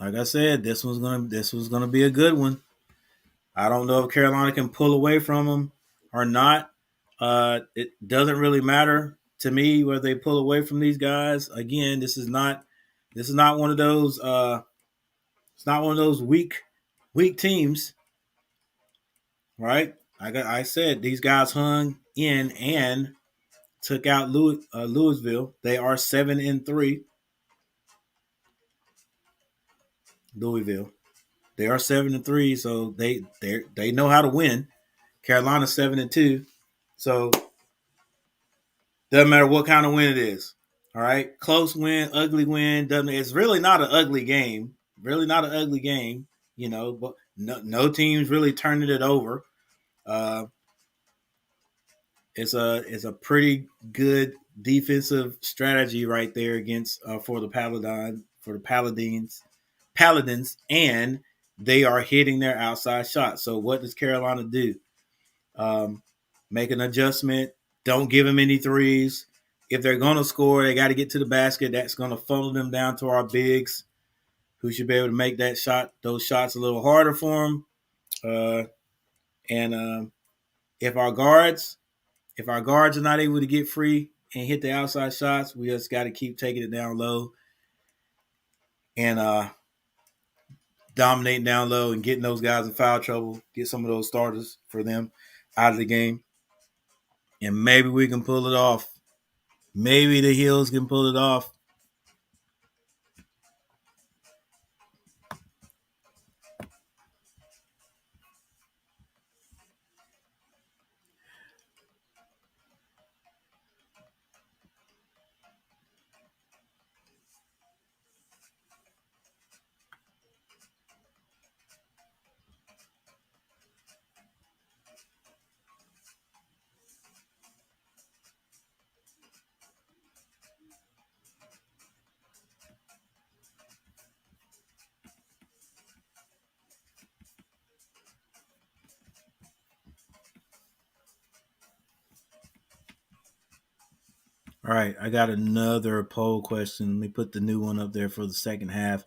Like I said, this was gonna be a good one. I don't know if Carolina can pull away from them or not. It doesn't really matter to me whether they pull away from these guys. Again, this is not one of those. It's not one of those weak teams, right? I said these guys hung in and took out Louisville. They are 7-3. Louisville. They are 7-3, so they know how to win. Carolina 7-2, so doesn't matter what kind of win it is. All right, close win, ugly win. Doesn't it's really not an ugly game. Really not an ugly game. You know, but no team's really turning it over. It's a pretty good defensive strategy right there against for the Paladins, and they are hitting their outside shots. So what does Carolina do? Make an adjustment. Don't give them any threes. If they're going to score, they got to get to the basket. That's going to funnel them down to our bigs, who should be able to make those shots a little harder for them. And if our guards are not able to get free and hit the outside shots, we just got to keep taking it down low and dominating down low and getting those guys in foul trouble, get some of those starters for them out of the game. And maybe we can pull it off. Maybe the Heels can pull it off. All right, I got another poll question. Let me put the new one up there for the second half.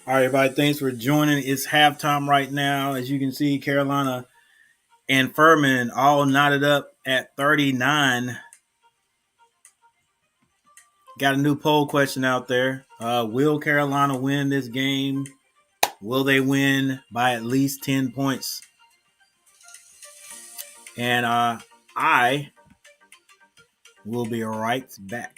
All right, everybody, thanks for joining. It's halftime right now. As you can see, Carolina and Furman all knotted up at 39. Got a new poll question out there. Will Carolina win this game? Will they win by at least 10 points? And I will be right back.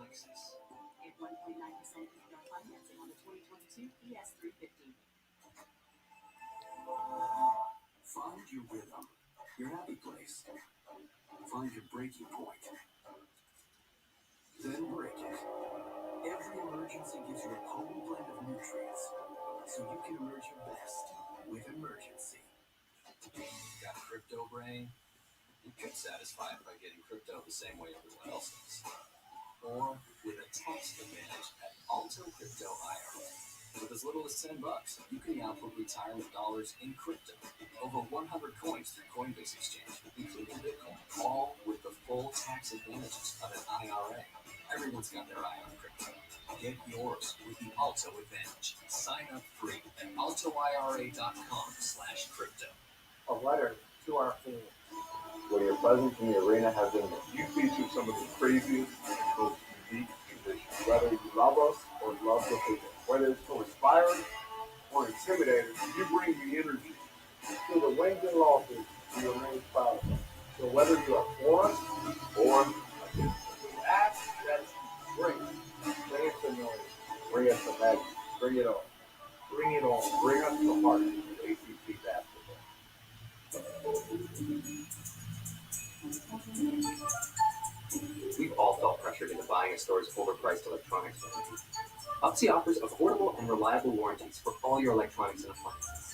Get 1.9% APR financing on the 2022 ES350. Find your rhythm, your happy place. Find your breaking point. Then break it. Every emergency gives you a potent blend of nutrients, so you can emerge your best with Emergency. Got a crypto brain? You could satisfy it by getting crypto the same way everyone else does. Or with a tax advantage at Alto Crypto IRA. With as little as $10, you can now put retirement dollars in crypto. Over 100 coins through Coinbase Exchange, including Bitcoin, all with the full tax advantages of an IRA. Everyone's got their eye on crypto. Get yours with the Alto Advantage. Sign up free at altoira.com/crypto. A letter to our fans. When your presence in the arena has been missed. You feature some of the craziest and most unique conditions. Whether you love us or love the people. Whether it's so inspiring or intimidating, you bring the energy. Through the wins and losses, we remain proud of us. So whether you are for us or against us, we ask that you bring us the noise, bring us the magic, bring it on. Bring it on. Bring us the heart of ACC basketball. We've all felt pressured into buying a store's overpriced electronics. Upsy offers affordable and reliable warranties for all your electronics and appliances.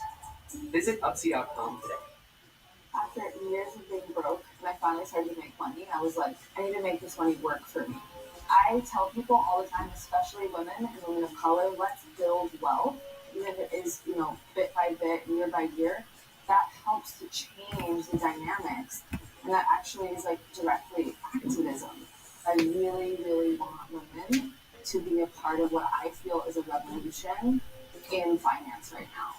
Visit Upsy.com today. After years of being broke, and I finally started to make money, I was like, I need to make this money work for me. I tell people all the time, especially women and women of color, let's build wealth, even if it is, bit by bit, year by year. That helps to change the dynamics, and that actually is like directly activism. I really, really want women to be a part of what I feel is a revolution in finance right now.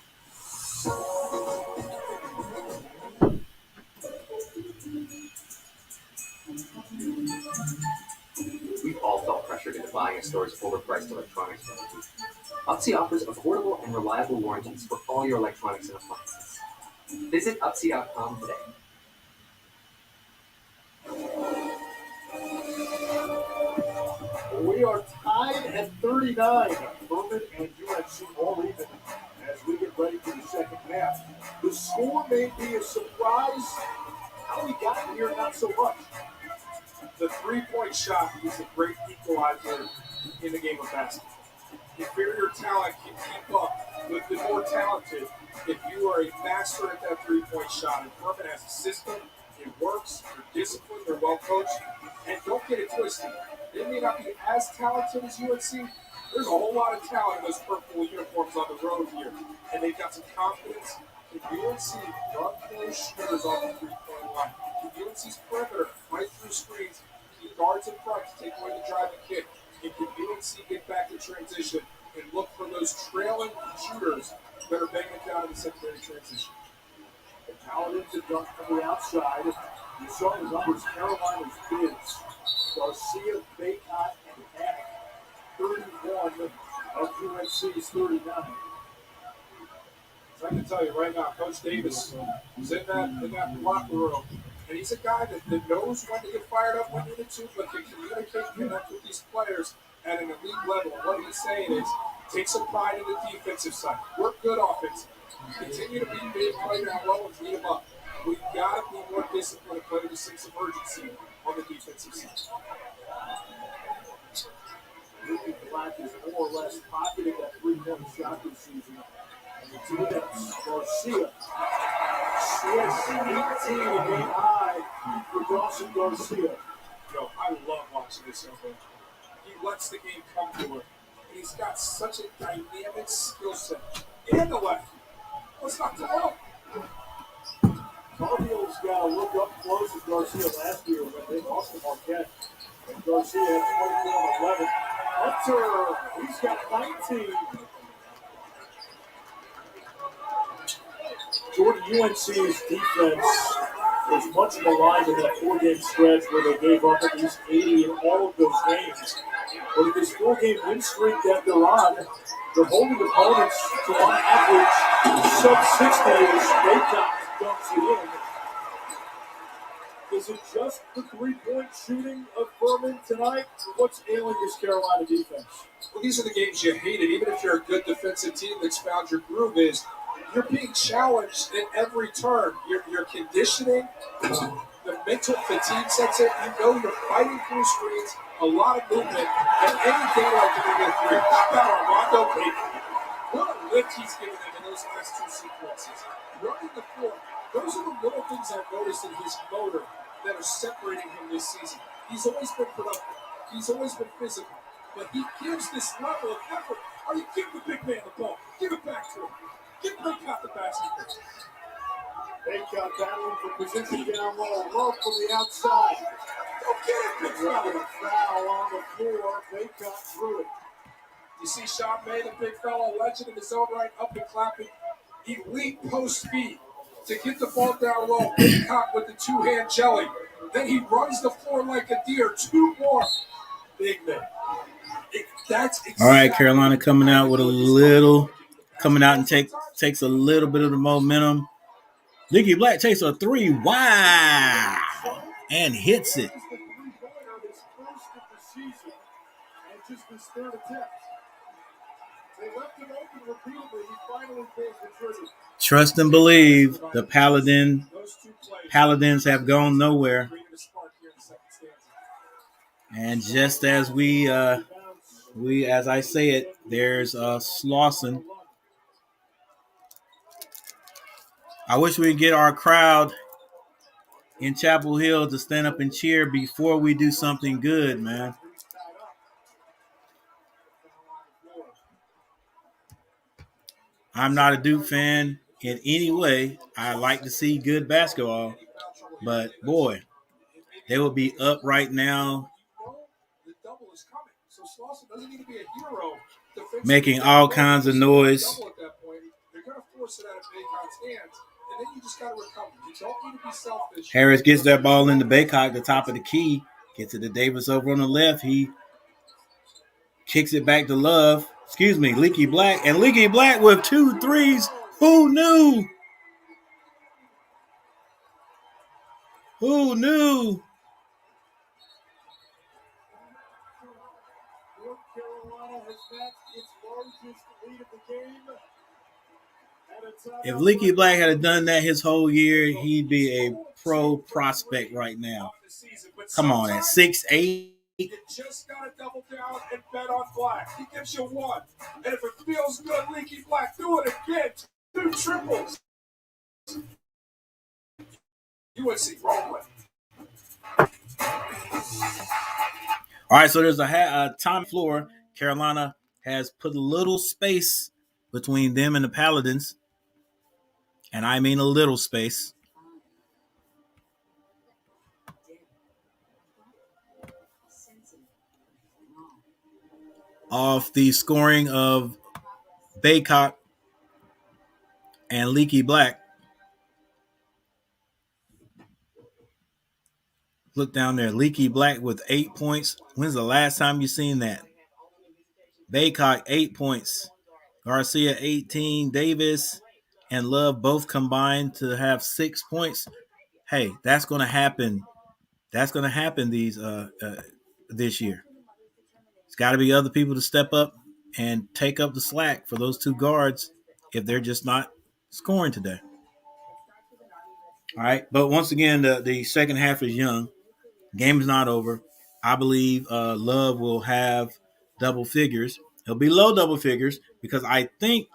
We've all felt pressured into buying a store's overpriced electronics. Upsy offers affordable and reliable warranties for all your electronics and appliances. Visit Upsy.com today. We are tied at 39. Furman and UNC all even as we get ready for the second half. The score may be a surprise. How we got here, not so much. The three-point shot is a great equalizer in the game of basketball. Inferior talent can keep up with the more talented if you are a master at that three-point shot. And Furman has a system. It works. They're disciplined. They're well coached. And don't get it twisted. They may not be as talented as UNC. There's a whole lot of talent in those purple uniforms on the road here. And they've got some confidence. If UNC run those shooters off the three-point line, if UNC's perimeter right through screens, keep guards in front to take away the driving kick, and can UNC get back to transition and look for those trailing shooters that are banging it down in the secondary transition. The Paladins have done from the outside. You saw the numbers. Carolina's bids. Garcia, Baycott, and Hannock. 31 of UNC's 39. So I can tell you right now, Coach Davis is in that locker room, and he's a guy that knows when to get fired up when needed to, but can communicate and connect with these players at an elite level. And what he's saying is, take some pride in the defensive side. Work good offense. Continue to be big, play down low, and beat them up. We've got to be more disciplined and play with a sense of urgency on the defensive side. Ricky Black is more or less pocketed that three-point shot this season. And the two that's Garcia. Swiss 18 again high for Dawson Garcia. I love watching this young man. He lets the game come to him. And he's got such a dynamic skill set. And the left. Let's not go up. Carville's got to look up close as Garcia last year when they lost to Marquette. And Garcia had 24 and 11. Hunter, he's got 19. Jordan, UNC's defense was much maligned in that four-game stretch where they gave up at least 80 in all of those games. But in this four-game win streak that they're on, they're holding opponents to on average sub-60 as Baycott dumps it in. Is it just the three-point shooting of Furman tonight? Or what's ailing this Carolina defense? Well, these are the games you hated. Even if you're a good defensive team that's found your groove, is you're being challenged at every turn. Your conditioning, the mental fatigue sets in. You know you're fighting through screens, a lot of movement, and any daylight you're going to get three. How about Armando Baker? What a lift he's given them in those last two sequences. Running the floor. Those are the little things I've noticed in his motor that are separating him this season. He's always been productive. He's always been physical. But he gives this level of effort. Are you giving the big man the ball? Give it back to him. Give Baycott the basket. Baycott battling for position down low. Love from the outside. Go get it, big fella. Foul on the floor. Baycott threw it. You see Sean May, the big fella, legend in his own right, up and clapping. Elite post speed to get the ball down low. Baycott with the two-hand jelly. Then he runs the floor like a deer. Two more. Big man. That's exactly all right, Carolina coming out with takes a little bit of the momentum. Leaky Black takes a three. Wow. And hits it. Trust and believe the Paladins have gone nowhere. And just as as I say it, there's Slauson. I wish we could get our crowd in Chapel Hill to stand up and cheer before we do something good, man. I'm not a Duke fan in any way. I like to see good basketball, but boy, they will be up right now, making all kinds of noise. Harris gets that ball into Baycott, the top of the key. Gets it to Davis over on the left. He kicks it back to Love. Excuse me, Leaky Black. And Leaky Black with 2 threes. Who knew? Who knew? North Carolina has matched its largest lead of the game. If Leaky Black had done that his whole year, he'd be a pro prospect right now. Come on, at 6'8". You just got to double down and bet on Black. He gives you one. And if it feels good, Leaky Black, do it again. 2 triples. UNC, wrong way. All right, so there's a time floor. Carolina has put a little space between them and the Paladins. And I mean a little space. Off the scoring of Baycott and Leaky Black. Look down there. Leaky Black with 8 points. When's the last time you seen that? Baycott, 8 points. Garcia, 18. Davis and Love both combined to have 6 points. Hey, that's going to happen. That's going to happen this year. It's got to be other people to step up and take up the slack for those 2 guards if they're just not scoring today. All right, but once again, the second half is young. Game is not over. I believe Love will have double figures. He'll be low double figures because I think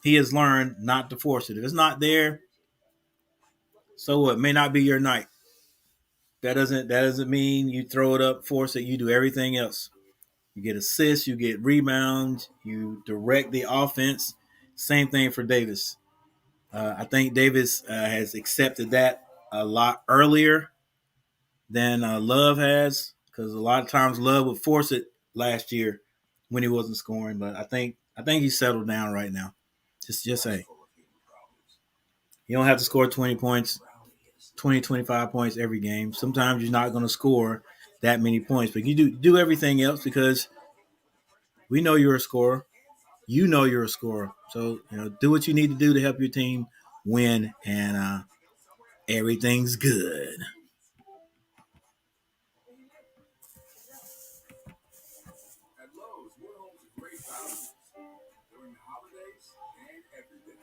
he has learned not to force it. If it's not there, so what? It may not be your night. That doesn't mean you throw it up, force it. You do everything else. You get assists, you get rebounds, you direct the offense. Same thing for Davis. I think Davis has accepted that a lot earlier than Love has, because a lot of times Love would force it last year when he wasn't scoring. But I think he's settled down right now. Just say you don't have to score 20 points, 20, 25 points every game. Sometimes you're not going to score that many points, but you do everything else because we know you're a scorer. You know you're a scorer. So, do what you need to do to help your team win. And Everything's good. At Lowe's, we're home to great values during the holidays and every day.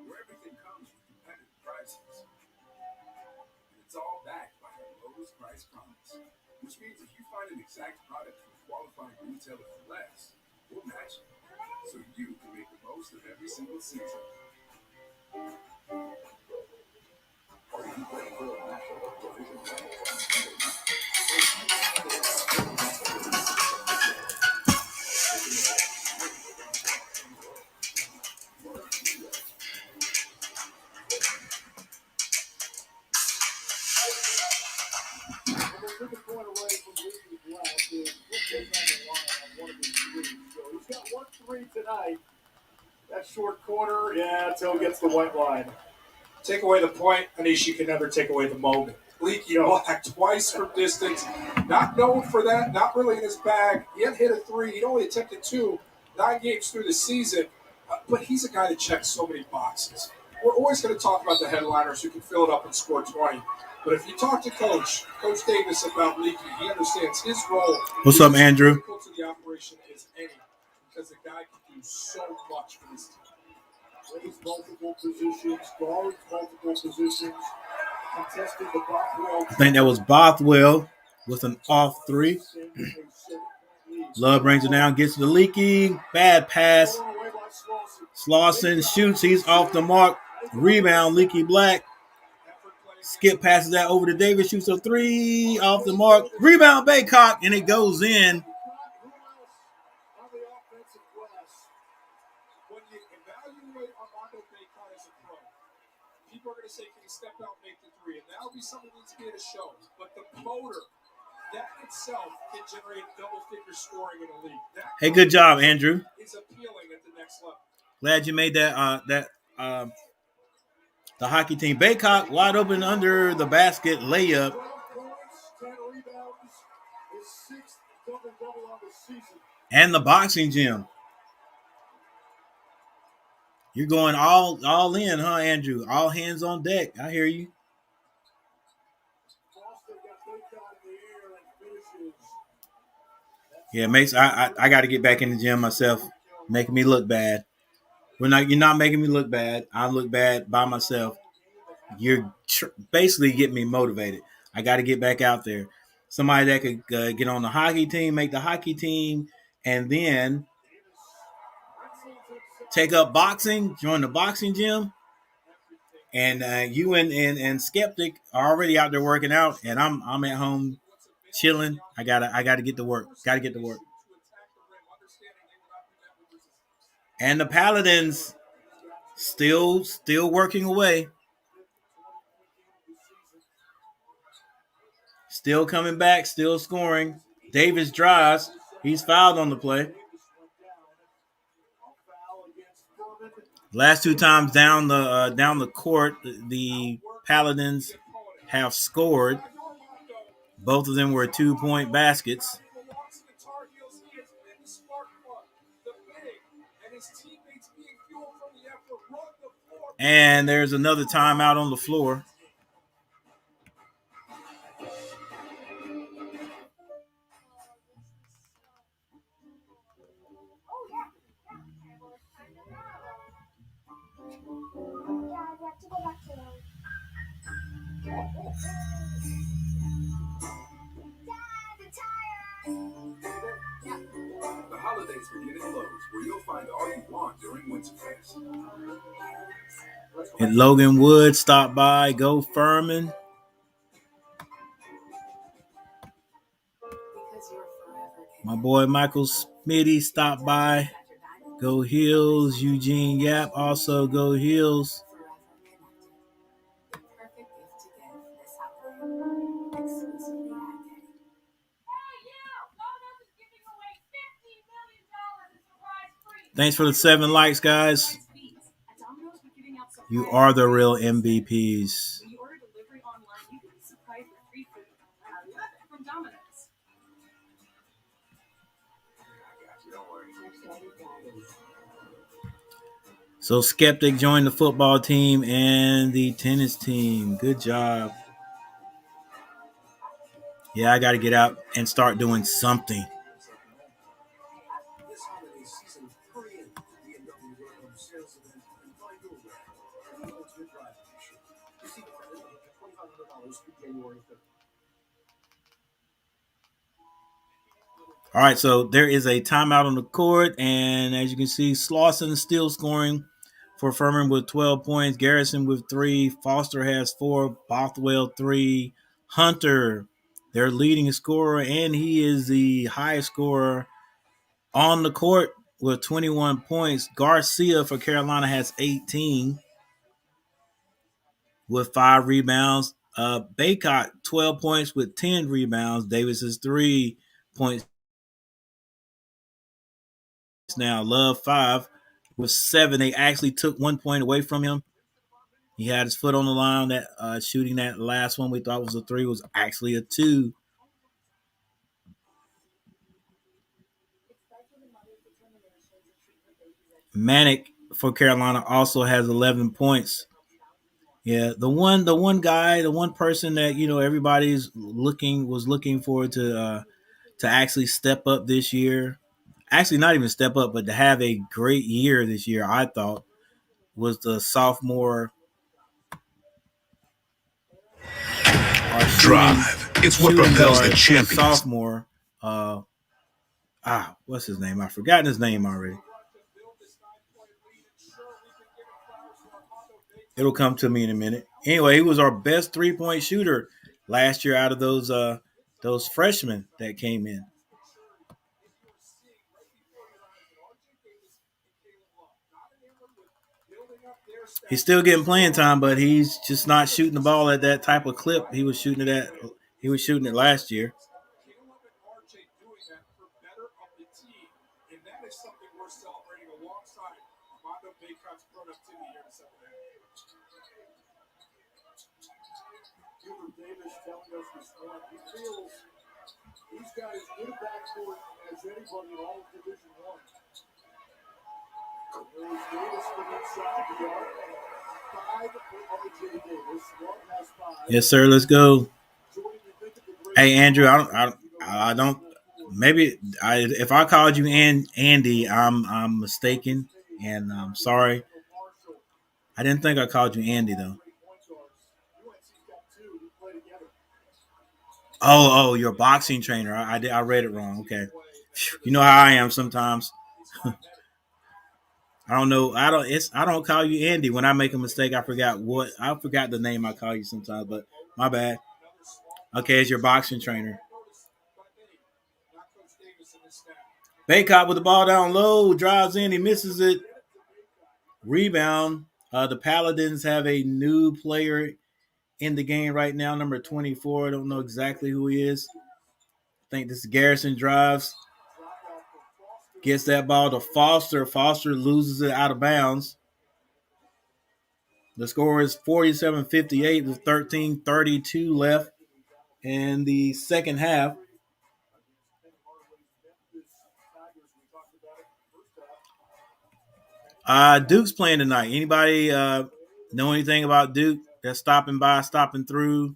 Where everything comes with competitive prices. And it's all backed by our lowest price promise. Which means if you find an exact product from a qualified retailer for less, we'll match it. So you can make the most of every single season. Took a point away from Louisville Black. Is put this on the line on one of his threes. So he's got 1 3 tonight. That short corner, yeah, Till gets the white line. Take away the point, Anish, you can never take away the moment. Leaky Black twice from distance. Not known for that, not really in his bag. He had hit a 3. He'd only attempted 2, 9 games through the season. But he's a guy that checks so many boxes. We're always going to talk about the headliners who can fill it up and score 20. But if you talk to Coach Davis about Leaky, he understands his role. What's up, Andrew? Critical to the operation is any, because the guy can do so much for this team. Plays multiple positions, guards multiple positions, contested the Bothwell. I think that was Bothwell with an off 3. Love brings it down, gets the Leaky. Bad pass. Slauson shoots. He's off the mark. Rebound, Leaky Black. Skip passes that over to Davis. Shoots a 3 off the mark. Rebound, Baycock, and it goes in. When you evaluate Armando Baycott as a pro, people are going to say, can he step out and make the 3? And that'll be something that needs to be at a show. But the motor, that itself can generate double-figure scoring in a league. Hey, good job, Andrew. It's appealing at the next level. Glad you made that the hockey team. Baycock wide open under the basket layup. 12 points, 10 rebounds, his 6th double-double on the season. And the boxing gym. You're going all in, huh, Andrew? All hands on deck. I hear you. Yeah, Mace, I got to get back in the gym myself. Making me look bad. You're not making me look bad. I look bad by myself. You're basically getting me motivated. I got to get back out there. Somebody that could get on the hockey team, make the hockey team, and then take up boxing, join the boxing gym. And you and Skeptic are already out there working out, and I'm at home chilling. I gotta get to work. Gotta get to work. And the Paladins still working away. Still coming back, still scoring. Davis drives. He's fouled on the play. Last 2 times down the court, the Paladins have scored. Both of them were 2-point baskets. And there's another timeout on the floor. The holidays begin at Lowe's, where you'll find all you want during Winterfest. And Logan Wood stopped by. Go Furman. My boy Michael Smitty stopped by. Go Heels. Eugene Yap also go Heels. Thanks for the 7 likes, guys. You are the real MVPs. So Skeptic joined the football team and the tennis team. Good job. Yeah, I got to get out and start doing something. This holiday season, hurry in to BMW Royal Sales Event and find your way to the ultimate driving mission. Receive a credit of up to $2,500 through January 5th. All right, so there is a timeout on the court, and as you can see, Slauson is still scoring for Furman with 12 points, Garrison with 3, Foster has 4, Bothwell 3, Hunter, their leading scorer, and he is the highest scorer on the court with 21 points. Garcia for Carolina has 18 with 5 rebounds. Baycott, 12 points with 10 rebounds. Davis is 3 points now. Love 5 with 7. They actually took 1 point away from him. He had his foot on the line. That shooting that last one we thought was a 3 was actually a 2. Manic for Carolina also has 11 points. Yeah, the one person that everybody's looking forward to actually step up this year. Actually, not even step up, but to have a great year this year. I thought was the sophomore. Drive. It's what propels the champions. Sophomore. What's his name? I've forgotten his name already. It'll come to me in a minute. Anyway, he was our best 3-point shooter last year out of those freshmen that came in. He's still getting playing time, but he's just not shooting the ball at that type of clip he was shooting it last year. Hubert Davis telling us this morning he feels he's got as good a backcourt as anybody in all of Division I. There's Davis from inside the arc. 5 for J. Davis. Love has 5. Yes, sir. Let's go. Hey, Andrew. I don't. Maybe if I called you Andy, I'm mistaken, and I'm sorry. I didn't think I called you Andy though. Oh, your boxing trainer. I read it wrong. Okay. You know how I am sometimes. I don't know. I don't call you Andy when I make a mistake. I forgot the name I call you sometimes, but my bad. Okay, it's your boxing trainer. Baycott with the ball down low, drives in, he misses it. Rebound. The Paladins have a new player in the game right now, number 24. I don't know exactly who he is. I think this is Garrison drives. Gets that ball to Foster. Foster loses it out of bounds. The score is 47-58 with 13:32 left in the second half. Duke's playing tonight. Anybody know anything about Duke that's stopping through?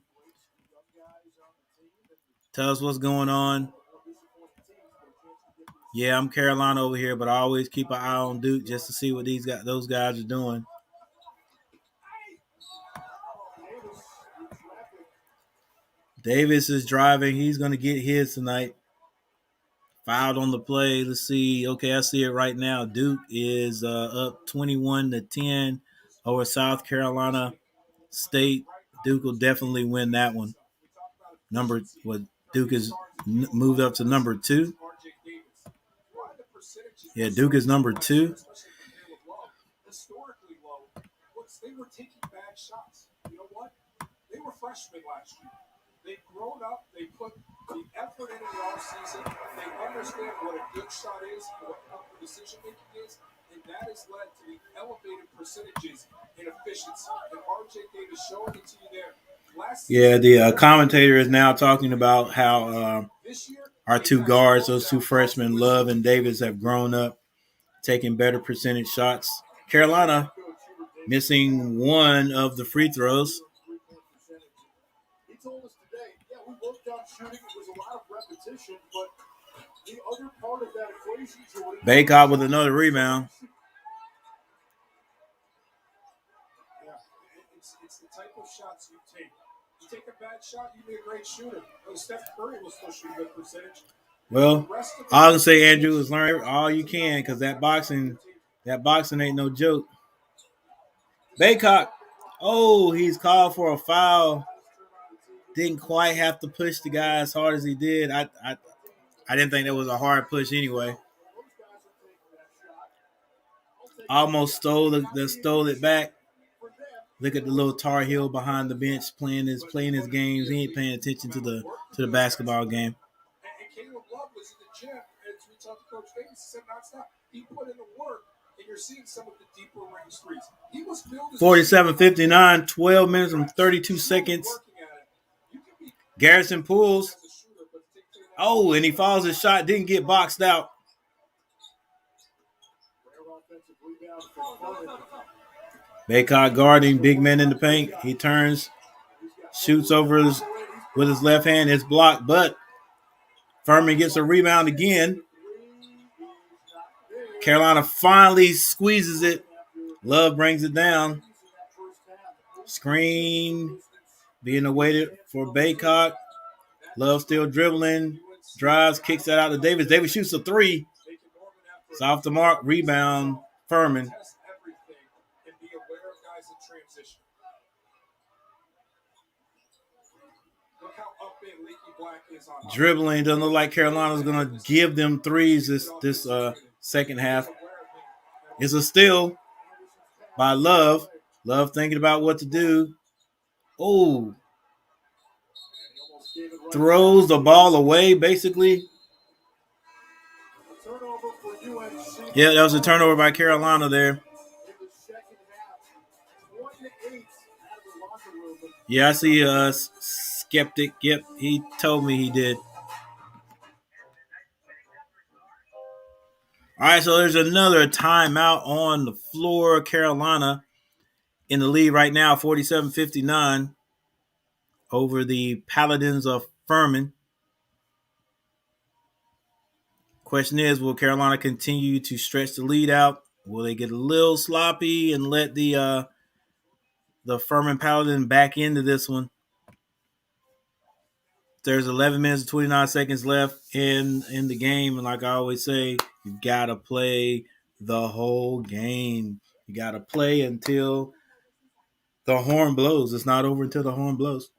Tell us what's going on. Yeah, I'm Carolina over here, but I always keep an eye on Duke just to see what those guys are doing. Davis is driving. He's going to get his tonight. Fouled on the play. Let's see. Okay, I see it right now. Duke is up 21-10 over South Carolina State. Duke will definitely win that one. Duke is moved up to number 2. Yeah, Duke is number 2. Historically low. They were taking bad shots. You know what? They were freshmen last year. They've grown up. They put the effort into the offseason. They understand what a good shot is, what proper decision making is, and that has led to the elevated percentages in efficiency. And RJ Davis showing it to you there. Yeah, the commentator is now talking about how our 2 guards, those 2 freshmen, Love and Davis, have grown up, taking better percentage shots. Carolina missing one of the free throws. He told us today, we worked on shooting. It was a lot of repetition, but the other part of that equation, Jordan. Baycott with another rebound. Yeah, it's the type of shots you take. You take a bad shot, you be a great shooter. Steph Curry will still shoot a good percentage. Well, all I can say, Andrew, is learn all you can because that boxing ain't no joke. Baycott, he's called for a foul. Didn't quite have to push the guy as hard as he did. I didn't think that was a hard push anyway. Almost stole it back. Look at the little Tar Heel behind the bench playing his games. He ain't paying attention to the basketball game. And Caleb Love was in the gym, as we talked to Coach Davis, he said nonstop. He put in the work, and you're seeing some of the deeper range threes. He was built 47-59, 12 minutes and 32 seconds. Garrison pulls. And he fouls his shot, didn't get boxed out. Baycott guarding, big man in the paint. He turns, shoots over with his left hand. It's blocked, but Furman gets a rebound again. Carolina finally squeezes it. Love brings it down. Screen being awaited for Baycott. Love still dribbling. Drives, kicks that out to Davis. Davis shoots a three. It's off the mark. Rebound, Furman. Dribbling, doesn't look like Carolina's going to give them threes this second half. It's a steal by Love. Love thinking about what to do. Throws the ball away, basically. Yeah, that was a turnover by Carolina there. Yeah, I see a skeptic. Yep, he told me he did. All right, so there's another timeout on the floor. Carolina in the lead right now, 47-59 over the Paladins of Furman. Question is, will Carolina continue to stretch the lead out? Will they get a little sloppy and let the Furman Paladin back into this one? There's 11 minutes and 29 seconds left in the game, and like I always say, you gotta play the whole game. You gotta play until the horn blows. It's not over until the horn blows.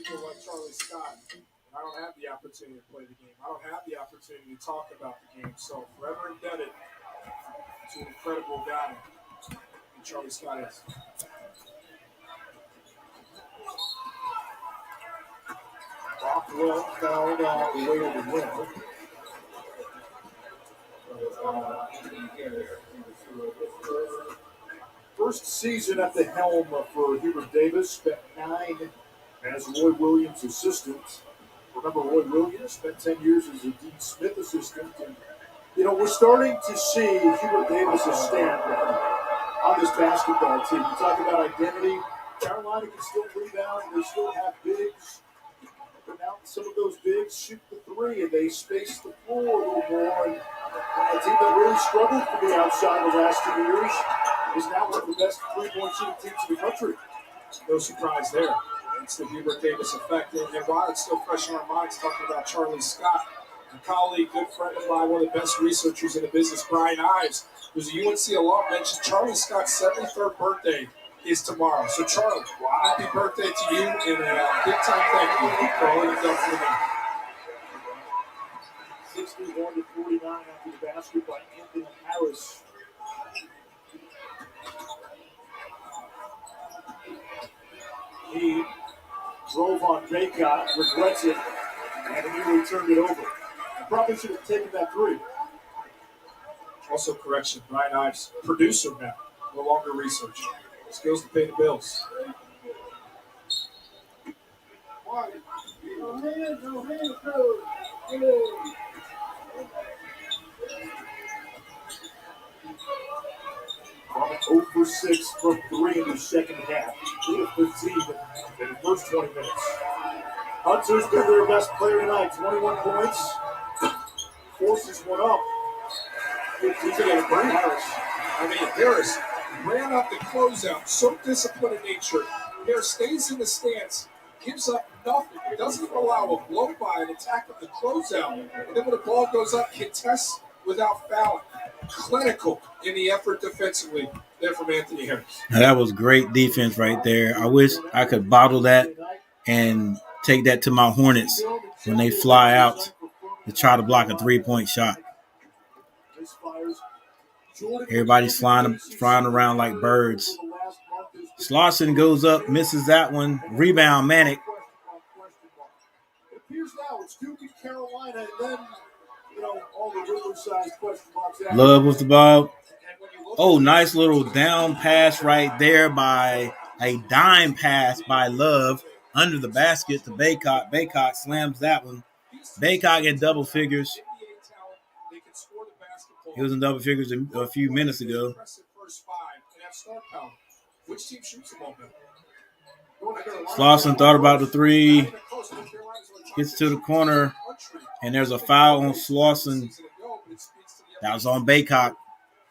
people like Charlie Scott. And I don't have the opportunity to play the game. I don't have the opportunity to talk about the game. So forever indebted to an incredible guy that Charlie Scott is. Rockwell fouled on the way to the win. First season at the helm for Hubert Davis, spent 9 as Roy Williams' assistant. Remember, Roy Williams spent 10 years as a Dean Smith assistant. And, we're starting to see Hubert Davis' stamp on this basketball team. You talk about identity. Carolina can still rebound. They still have bigs. But now some of those bigs shoot the three, and they space the floor a little more. And a team that really struggled from the outside the last 2 years is now one of the best three-point shooting teams in the country. No surprise there. It's the Hubert Davis effect. And while it's still fresh in our minds talking about Charlie Scott, a colleague, good friend of mine, one of the best researchers in the business, Brian Ives, who's a UNC alum, mentioned Charlie Scott's 73rd birthday is tomorrow. So, Charlie, happy birthday to you, and a big-time thank you for all you've done for the game. 61-49 after the basket by Anthony Harris. He drove on Baycott, regrets it, and immediately turned it over. Probably should have taken that three. Also, correction, Brian Ives, producer now, no longer research. Skills to pay the bills. From 0 for 6 from 3 in the second half. 8 of 15 in the first 20 minutes. Hunters been their best player tonight. 21 points. Forces one up. 15 against Brian Harris. Harris ran up the closeout, so disciplined in nature. Harris stays in the stance, gives up nothing. He doesn't even allow a blow by an attack of the closeout. And then when the ball goes up, contests without fouling. Clinical in the effort defensively there from Anthony Harris. Now, that was great defense right there. I wish I could bottle that and take that to my Hornets when they fly out to try to block a three-point shot. Everybody's flying around like birds. Slauson goes up, misses that one. Rebound, Manic. It appears now it's Duke and Carolina, and then, all the Riverside question marks. Love with the ball. Oh, nice little down pass right there by a dime pass by Love under the basket to Baycott. Baycott slams that one. Baycott in double figures. He was in double figures a few minutes ago. Slauson thought about the three. Gets to the corner, and there's a foul on Slauson. That was on Baycott.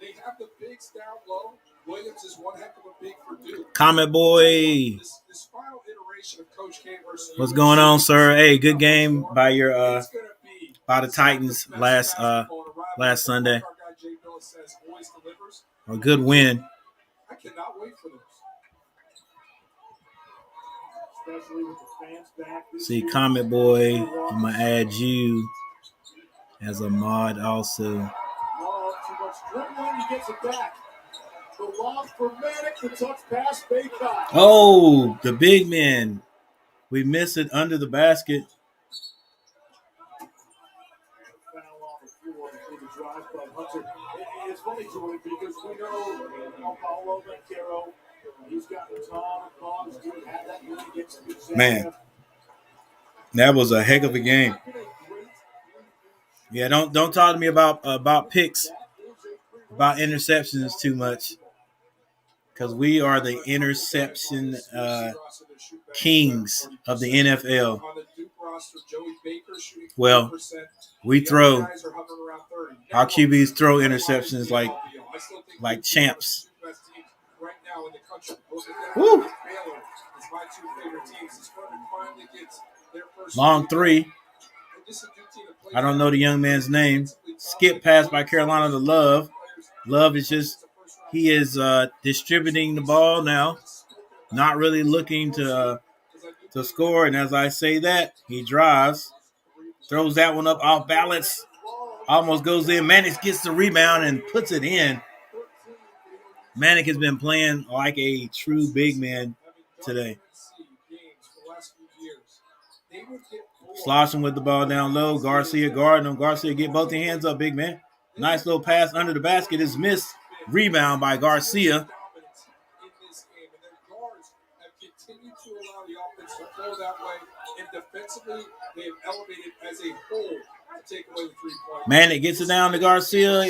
They have the bigs down low. Williams is one heck of a big for Duke. Comment boy. This final iteration of Coach K versus What's going on, sir? Hey, good game by your by the Titans last Sunday. A good win. I cannot wait for this. Especially with the fans back. See, comment boy, I'm gonna add you as a mod also. Too much dribbling, he gets it back. The lob for Manic, the touch pass, Baycott. Oh, the big man. We miss it under the basket. Foul on the floor for the drive by Hunter. It's funny, Jordan, because we know Paulo Banchero, he's got the Tom Bonds, didn't have that win against the Man, that was a heck of a game. Yeah, don't talk to me about picks, about interceptions too much, because we are the interception kings of the NFL. Well, we throw. Our QBs throw interceptions like champs. Woo! Long three. I don't know the young man's name. Skip pass by Carolina to Love. Love is he is distributing the ball now. Not really looking to to score. And as I say that, he drives, throws that one up off balance, almost goes in. Mannix gets the rebound and puts it in. Manick has been playing like a true big man today. Sloshing with the ball down low. Garcia guarding him. Garcia get both the hands up, big man. Nice little pass under the basket is missed. Rebound by Garcia. Continue to allow the offense to flow that way, and defensively, they have elevated as a whole to take away the 3 points. Manick gets it down to Garcia.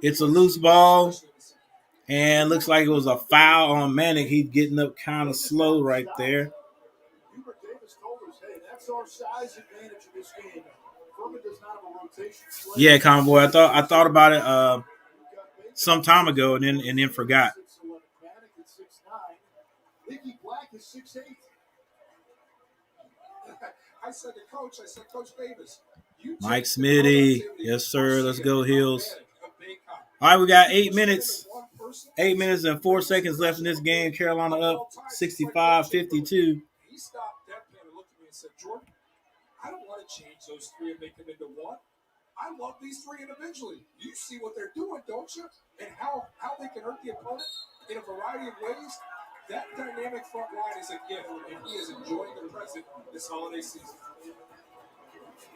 It's a loose ball, and looks like it was a foul on Manick. He's getting up kind of slow right there. Hubert Davis told us, hey, that's our size advantage in this game. Furman does not have a rotation. Yeah, Convoy. I thought about it some time ago and then forgot. Nicky Black is 6'8". I said to Coach Davis, Mike Smitty. Yes, sir. Let's go, Heels. All right, we got 8 minutes. 8 minutes and 4 seconds left in this game. Carolina up 65-52. He stopped deadpan and looked at me and said, Jordan, I don't want to change those three and make them into one. I love these three individually. You see what they're doing, don't you? And how they can hurt the opponent in a variety of ways. That dynamic front line is a gift, and he is enjoying the present this holiday season.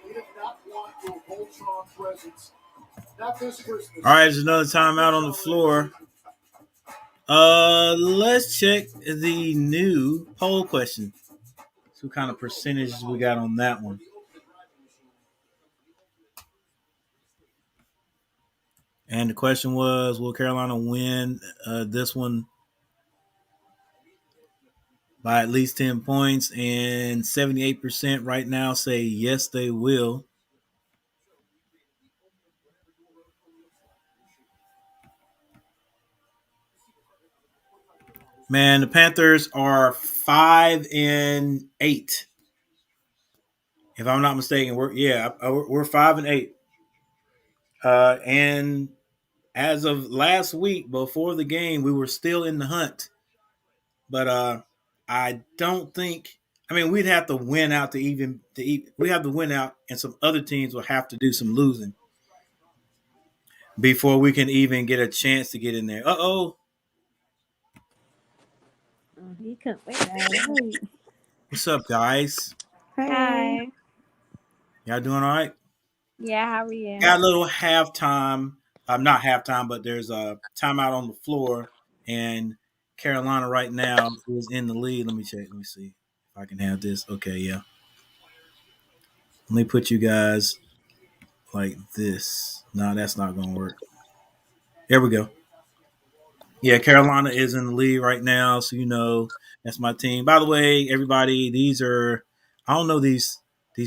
We have not won your Voltron presence. Not this Christmas. All right, there's another timeout on the floor. Let's check the new poll question. See what kind of percentages we got on that one. And the question was, will Carolina win this one by at least 10 points? And 78% right now say yes, they will. Man, the Panthers are 5-8. If I'm not mistaken, we're 5-8. And as of last week, before the game, we were still in the hunt. But I don't think. I mean, we'd have to win out we have to win out, and some other teams will have to do some losing before we can even get a chance to get in there. You couldn't wait. What's up, guys? Hi. Y'all doing all right? Yeah, how are you? Got a little halftime. Not halftime, but there's a timeout on the floor, and Carolina right now is in the lead. Let me check. Let me see if I can have this. Okay, yeah. Let me put you guys like this. No, that's not going to work. There we go. Yeah, Carolina is in the lead right now, so that's my team. By the way, everybody, these are I don't know these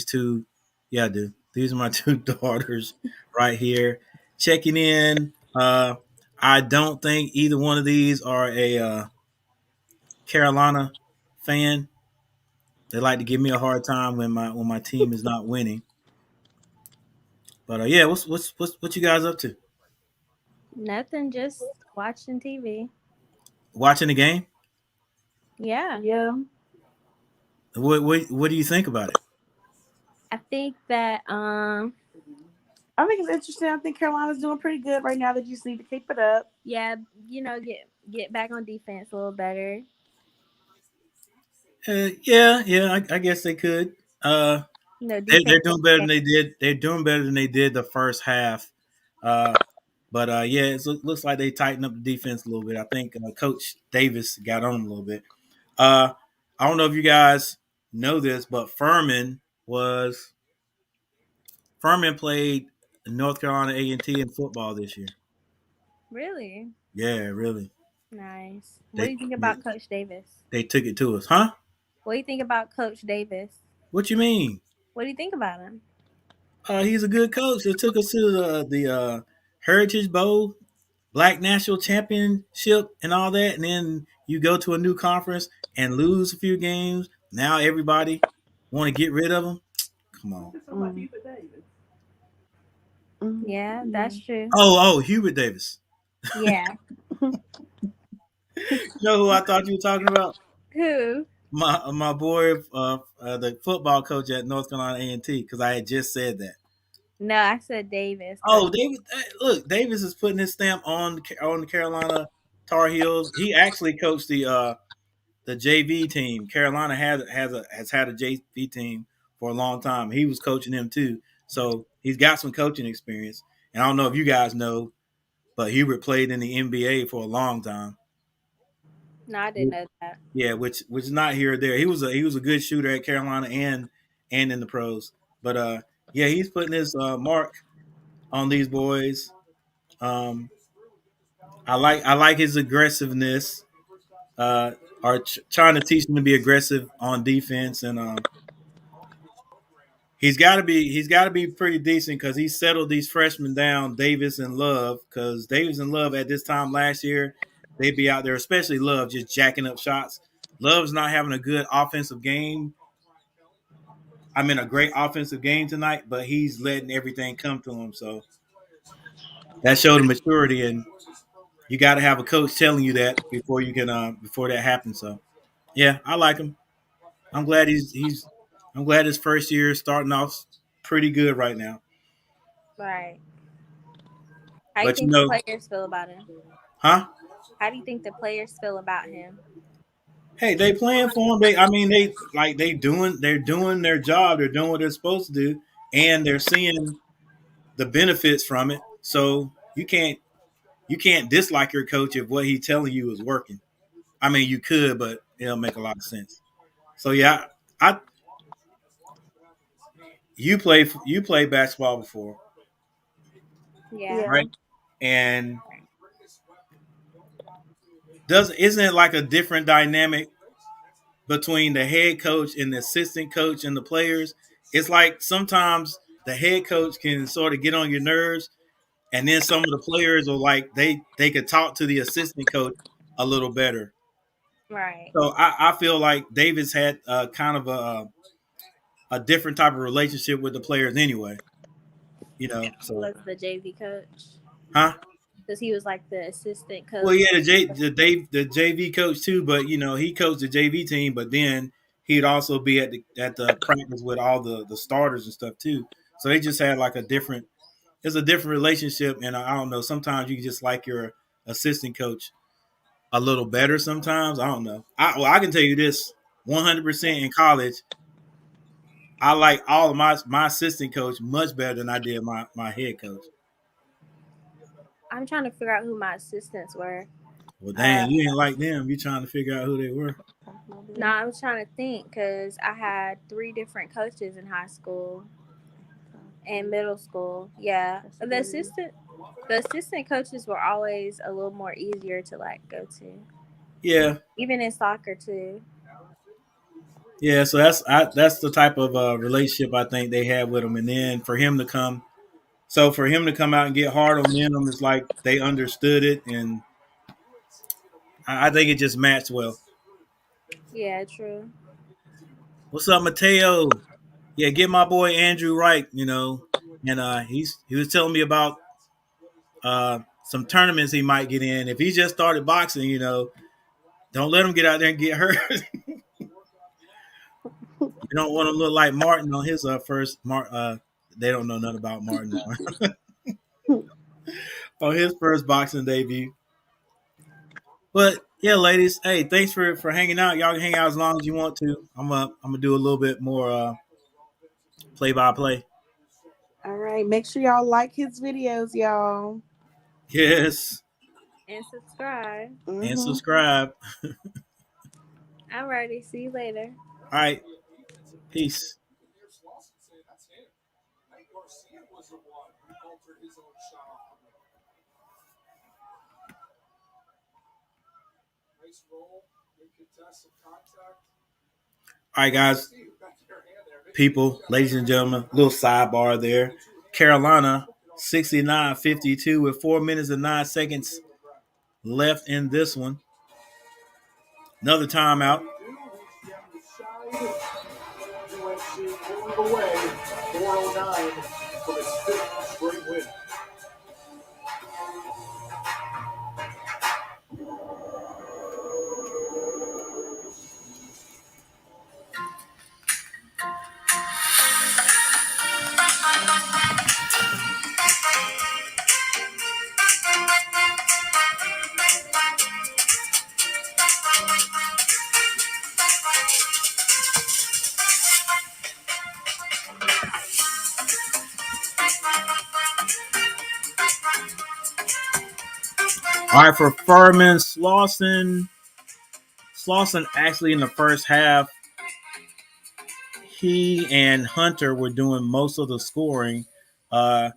two. Yeah, I do. These are my two daughters right here checking in. I don't think either one of these are a Carolina fan. They like to give me a hard time when my team is not winning. But yeah, what you guys up to? Nothing, just watching TV. Watching the game? Yeah. What do you think about it? I think that I think it's interesting. I think Carolina's doing pretty good right now. They just need to keep it up. Yeah, get back on defense a little better. I guess they could. They're doing better than they did. They're doing better than they did the first half. But it looks like they tightened up the defense a little bit. I think Coach Davis got on a little bit. I don't know if you guys know this, but Furman played North Carolina A&T in football this year. Really? Yeah, really. Nice. What do you think about Coach Davis? They took it to us, huh? What do you think about Coach Davis? What you mean? What do you think about him? He's a good coach. They took us to the Heritage Bowl, Black National Championship, and all that. And then you go to a new conference and lose a few games. Now everybody want to get rid of them. Come on. Yeah, that's true. Oh, Hubert Davis. Yeah. You know who I thought you were talking about? Who? my boy, the football coach at North Carolina A&T, because I had just said that. No, I said Davis. Oh, Davis! Look, Davis is putting his stamp on the Carolina Tar Heels. He actually coached the JV team. Carolina has had a JV team for a long time. He was coaching them too, so he's got some coaching experience. And I don't know if you guys know, but Hubert played in the NBA for a long time. No, I didn't know that. Yeah, which is not here or there. He was a good shooter at Carolina and in the pros. But yeah, he's putting his mark on these boys. Um, I like his aggressiveness. Are trying to teach him to be aggressive on defense, and he's got to be pretty decent because he settled these freshmen down, Davis and Love. Because Davis and Love at this time last year, they'd be out there, especially Love, just jacking up shots. Love's not having a good offensive game. I mean, a great offensive game tonight, but he's letting everything come to him. So that showed a maturity, and you got to have a coach telling you that before you can before that happens. So yeah, I like him. I'm glad he's. I'm glad his first year is starting off pretty good right now. Right. How do you But think the players feel about him? huh? How do you think the players feel about him? Hey, they playing for him. They're doing their job. They're doing what they're supposed to do, and they're seeing the benefits from it. So you can't dislike your coach if what he's telling you is working. I mean, you could, but it'll make a lot of sense. So yeah, I you play basketball before, Yeah. right? And does isn't it like a different dynamic between the head coach and the assistant coach and the players? It's like sometimes the head coach can sort of get on your nerves, and then some of the players are like they could talk to the assistant coach a little better. Right. So I feel like Davis had kind of a different type of relationship with the players anyway. He So was the JV coach. huh? Because he was like the assistant Well, coach. yeah, the JV coach too, but he coached the JV team, but then he'd also be at the practice with all the starters and stuff too. So they just had like it's a different relationship, and I don't know. Sometimes you just like your assistant coach a little better. Sometimes I don't know. I can tell you this 100% in college. I like all of my assistant coach much better than I did my head coach. I'm trying to figure out who my assistants were. Well, Uh, dang, you ain't like them. You trying to figure out who they were. no, I was trying to think because I had 3 different coaches in high school and middle school. Yeah, the assistant coaches were always a little more easier to like go to, Yeah, even in soccer too. yeah. So that's the type of relationship I think they had with him, and then for him to come out and get hard on them, it's like they understood it, and I think it just matched well. Yeah, true. What's up, Mateo? Yeah, get my boy Andrew right. And he was telling me about some tournaments he might get in if he just started boxing. Don't let him get out there and get hurt. You don't want to look like Martin on his first Mar. They don't know nothing about Martin on his first boxing debut. But yeah, ladies, hey, thanks for hanging out. Y'all can hang out as long as you want to. I'm gonna do a little bit more play by play. All right. Make sure y'all like his videos, y'all. Yes, And subscribe. and Mm-hmm. subscribe. Alrighty, see you later. All right, peace. All right, guys, people, ladies and gentlemen, little sidebar there. Carolina 69-52 with 4 minutes and 9 seconds left in this one. Another timeout. UNC pulling away 409 from its fifth straight win. All right, for Furman, Slauson actually in the first half, he and Hunter were doing most of the scoring. The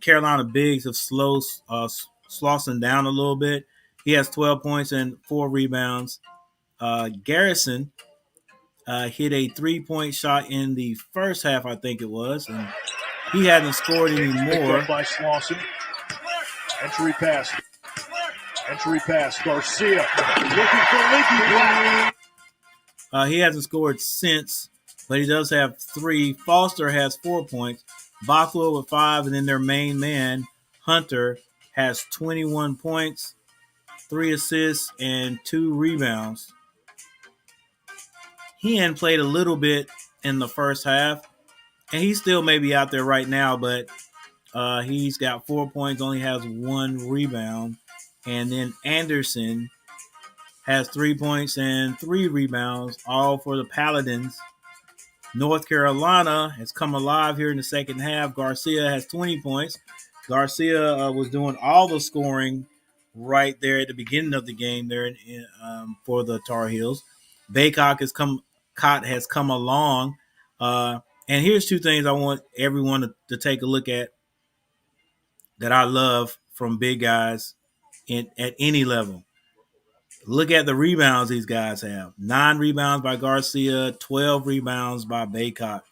Carolina Bigs have slowed Slauson down a little bit. He has 12 points and 4 rebounds. Garrison hit a 3-point shot in the first half, I think it was, and he hasn't scored any Picked more. up by Slauson. Entry pass. Garcia looking for Leaky Black. He hasn't scored since, but he does have 3. Foster has 4 points. Bothwell with 5, and then their main man, Hunter, has 21 points, 3 assists, and 2 rebounds. He hadn't played a little bit in the first half, and he still may be out there right now, but he's got 4 points, only has 1 rebound. And then Anderson has 3 points and 3 rebounds, all for the Paladins. North Carolina has come alive here in the second half. Garcia has 20 points. Garcia was doing all the scoring right there at the beginning of the game there for the Tar Heels. Baycock has come along. And here's 2 things I want everyone to take a look at that I love from big guys at any level. Look at the rebounds these guys have. 9 rebounds by Garcia, 12 rebounds by Baycock.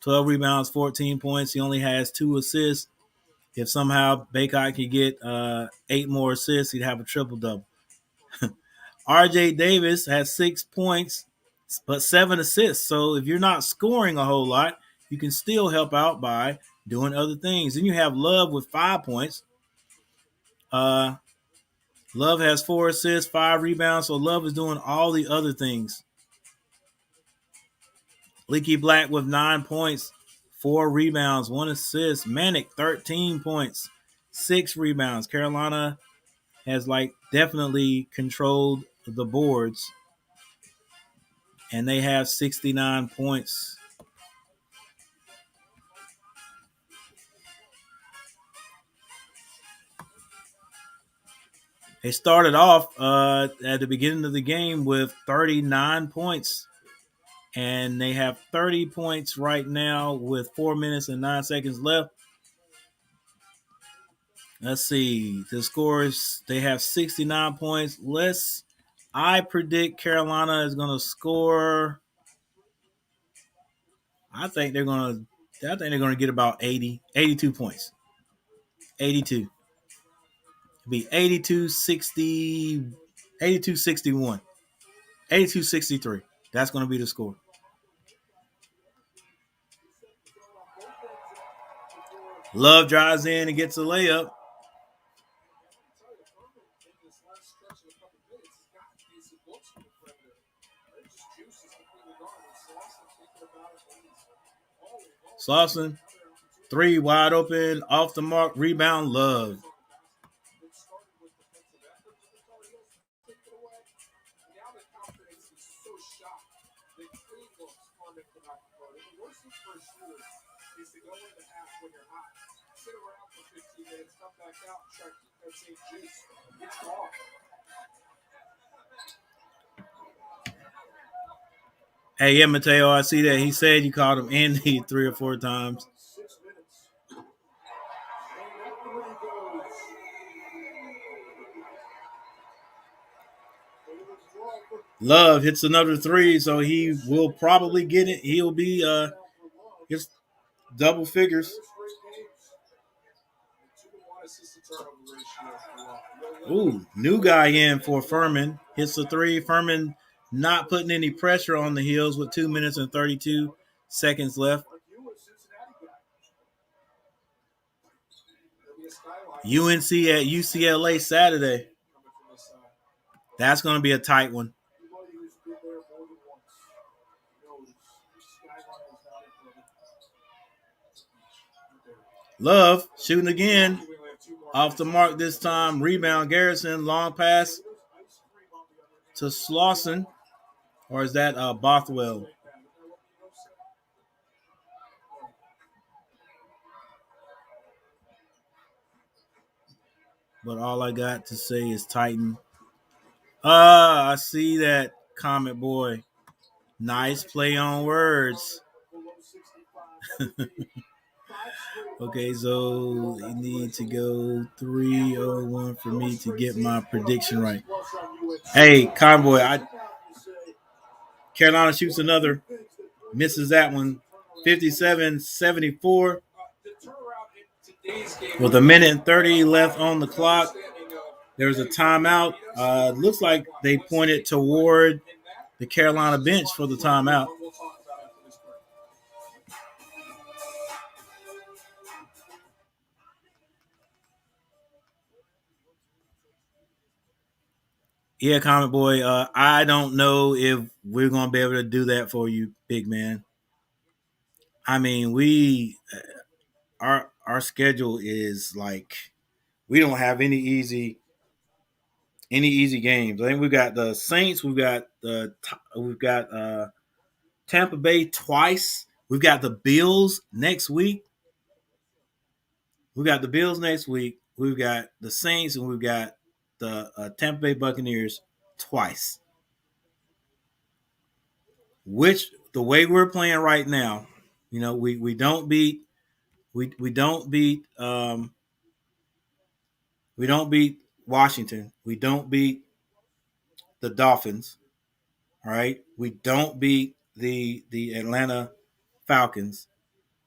12 rebounds, 14 points. He only has 2 assists. If somehow Baycock could get 8 more assists, he'd have a triple-double. R.J. Davis has 6 points, but 7 assists. So if you're not scoring a whole lot, you can still help out by doing other things. Then you have Love with 5 points. Love has 4 assists, 5 rebounds, so Love is doing all the other things. Leaky Black with 9 points, 4 rebounds, 1 assist. Manic, 13 points, 6 rebounds. Carolina has definitely controlled the boards, and they have 69 points. They started off at the beginning of the game with 39 points, and they have 30 points right now with 4 minutes and 9 seconds left. Let's see. The scores, they have 69 points. I predict Carolina is going to score. I think they're going to get about 82 points. 82. It'll be 82-60, 82-61, 82-63. That's going to be the score. Love drives in and gets a layup. Slauson, 3 wide open, off the mark, rebound, Love. Hey, yeah, Mateo, I see that. He said you called him Andy 3 or 4 times. Love hits another 3, so he will probably get it. He'll be his double figures. Ooh, new guy in for Furman. Hits the 3. Furman not putting any pressure on the Heels with 2 minutes and 32 seconds left. UNC at UCLA Saturday. That's going to be a tight one. Love shooting again. Off the mark this time. Rebound Garrison. Long pass to Slauson. Or is that Bothwell? But all I got to say is Titan. I see that comment, boy. Nice play on words. Okay, so you need to go 3-0-1 for me to get my prediction right. Hey, Convoy, Carolina shoots another, misses that one, 57-74. With a minute and 30 left on the clock, there's a timeout. Looks like they pointed toward the Carolina bench for the timeout. Yeah, Comic Boy. I don't know if we're gonna be able to do that for you, big man. I mean, our schedule is like we don't have any easy games. I think we've got the Saints, we've got Tampa Bay twice. We've got the Bills next week. We've got the Saints, and we've got the Tampa Bay Buccaneers twice. Which the way we're playing right now, we don't beat Washington. We don't beat the Dolphins. All right. We don't beat the Atlanta Falcons.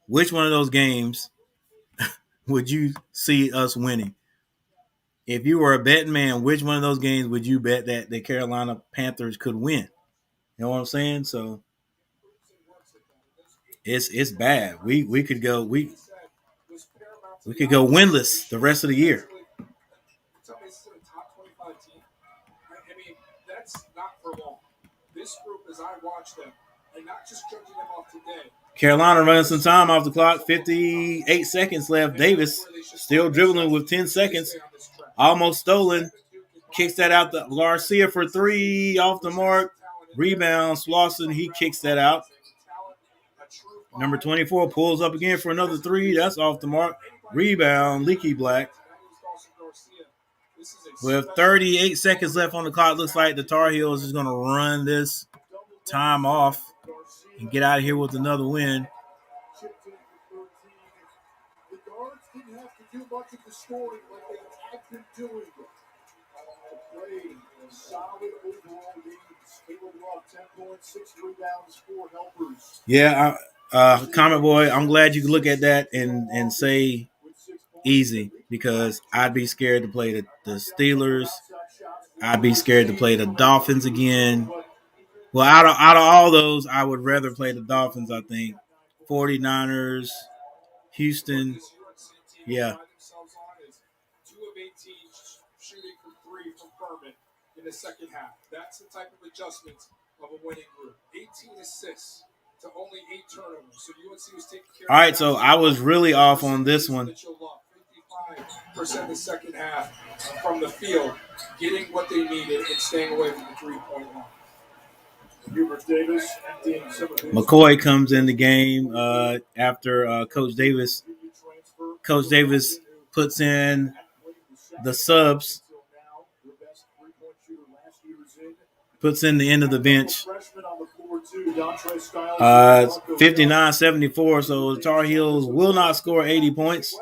Which one of those games would you see us winning? If you were a betting man, which one of those games would you bet that the Carolina Panthers could win? You know what I'm saying? So it's bad. We could go winless the rest of the year. That's not for long. This group, as I watch them, and not just judging them off today. Carolina running some time off the clock. 58 seconds left. Davis still dribbling with 10 seconds. Almost stolen. Kicks that out to Garcia for 3 off the mark. Rebound. Slauson, he kicks that out. Number 24 pulls up again for another 3. That's off the mark. Rebound. Leaky Black. With 38 seconds left on the clock, looks like the Tar Heels is going to run this time off and get out of here with another win. The guards didn't have to do much of the scoring like they had been doing. To play solid overall games. They were up 10 points, 6 rebounds, 4 helpers. Yeah, Comment Boy, I'm glad you could look at that and say easy, because I'd be scared to play the Steelers. I'd be scared to play the Dolphins again. Well, out of all those, I would rather play the Dolphins, I think. 49ers, Houston. Yeah. 2 of 18 shooting from 3 from Furman in the second half. That's the type of adjustments of a winning group. 18 assists to only 8 turnovers. So UNC was taking care of. All right, so I was really off on this one. 55% the second half from the field, getting what they needed and staying away from the 3-point line. McCoy comes in the game after Coach Davis. Coach Davis puts in the subs, puts in the end of the bench. 59-74, so the Tar Heels will not score 80 points.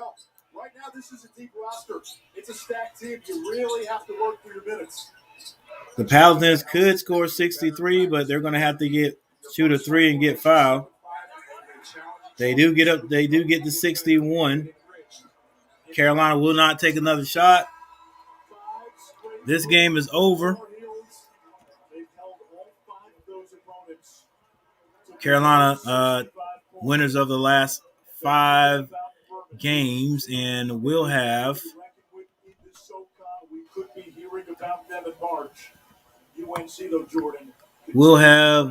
Right now, this is a deep roster. It's a stacked team. You really have to work for your minutes. The Paladins could score 63, but they're going to have to shoot a 3 and get fouled. They do get to 61. Carolina will not take another shot. This game is over. Carolina winners of the last 5 games, and we'll have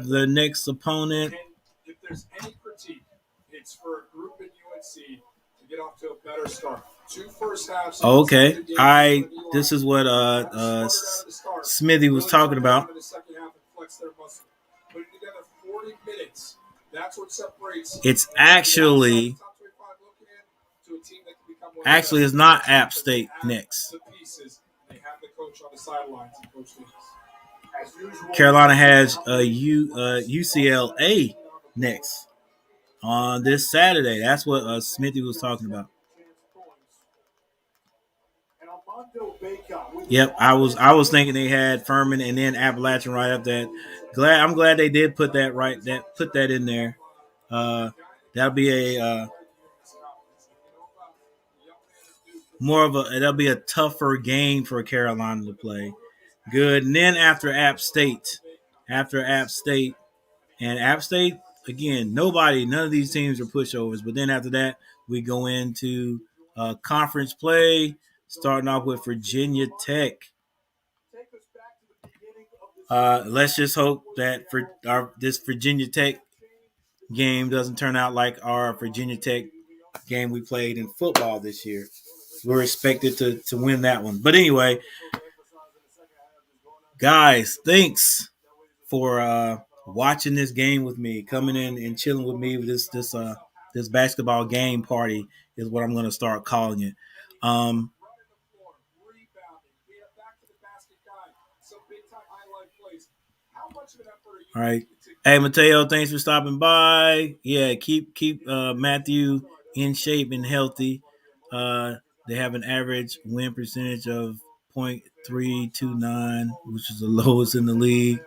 the next opponent. And if there's any critique, it's for a group in UNC to get off to a better start. 2 first halves. Okay, this is what Smithy was talking about. It's actually it's not App State next. pieces. They have the coach on the sidelines, Coach Davis. Carolina has UCLA next on this Saturday. That's what Smithy was talking about. Yep, I was thinking they had Furman and then Appalachian right up that. I'm glad they did put that in there. That'll be that'll be a tougher game for Carolina to play. Good. And then after App State, and App State, again, none of these teams are pushovers. But then after that, we go into conference play, starting off with Virginia Tech. Let's just hope that this Virginia Tech game doesn't turn out like our Virginia Tech game we played in football this year. We're expected to win that one. But anyway, guys, thanks for watching this game with me, coming in and chilling with me with this basketball game party is what I'm going to start calling it. All right. Hey, Mateo, thanks for stopping by. Yeah, keep Matthew in shape and healthy. They have an average win percentage of .329, which is the lowest in the league.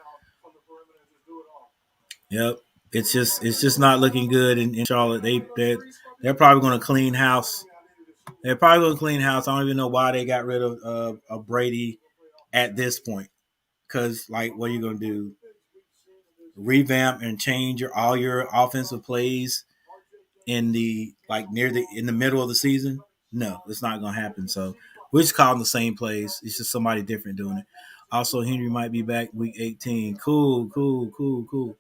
Yep, it's just not looking good in Charlotte. They're probably going to clean house. I don't even know why they got rid of Brady at this point. Because what are you going to do? Revamp and change all your offensive plays in the middle of the season? No, it's not going to happen. So we're just calling the same plays. It's just somebody different doing it. Also, Henry might be back week 18. Cool. All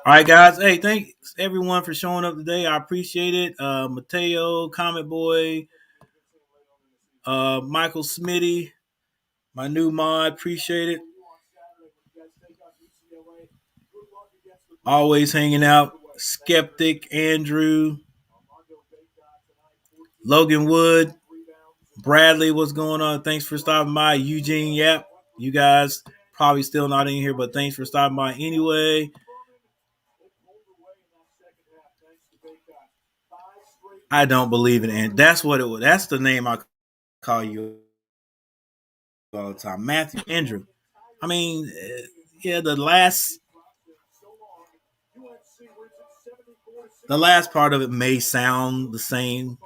right, guys. Hey, thanks everyone for showing up today. I appreciate it. Mateo, Comet Boy, Michael Smitty, my new mod. Appreciate it. Always hanging out. Skeptic, Andrew, Logan Wood, Bradley, what's going on? Thanks for stopping by. Eugene, yep. You guys probably still not in here, but thanks for stopping by anyway. I don't believe in it. That's what it was. That's the name I call you all the time. Matthew Andrew. I mean, yeah, the last part of it may sound the same,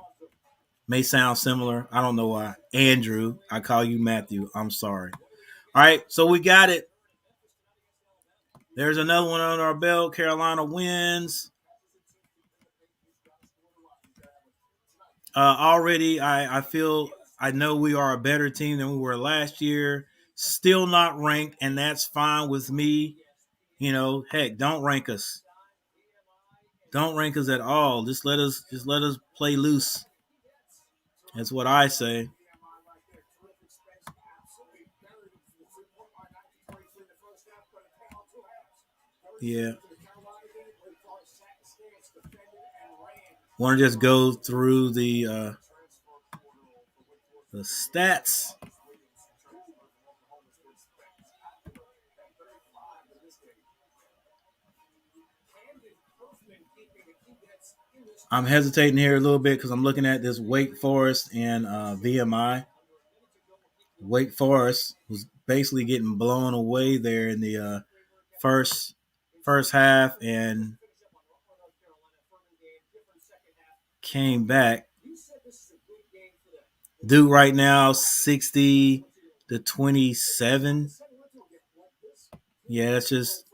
may sound similar. I don't know why. Andrew, I call you Matthew. I'm sorry. All right, so we got it. There's another one on our belt. Carolina wins. Already, I know we are a better team than we were last year. Still not ranked, and that's fine with me. Heck, don't rank us. Don't rank us at all. Just let us play loose. That's what I say. Yeah. Want to just go through the stats. I'm hesitating here a little bit because I'm looking at this Wake Forest and VMI. Wake Forest was basically getting blown away there in the first half and came back. Duke right now 60-27. Yeah, that's just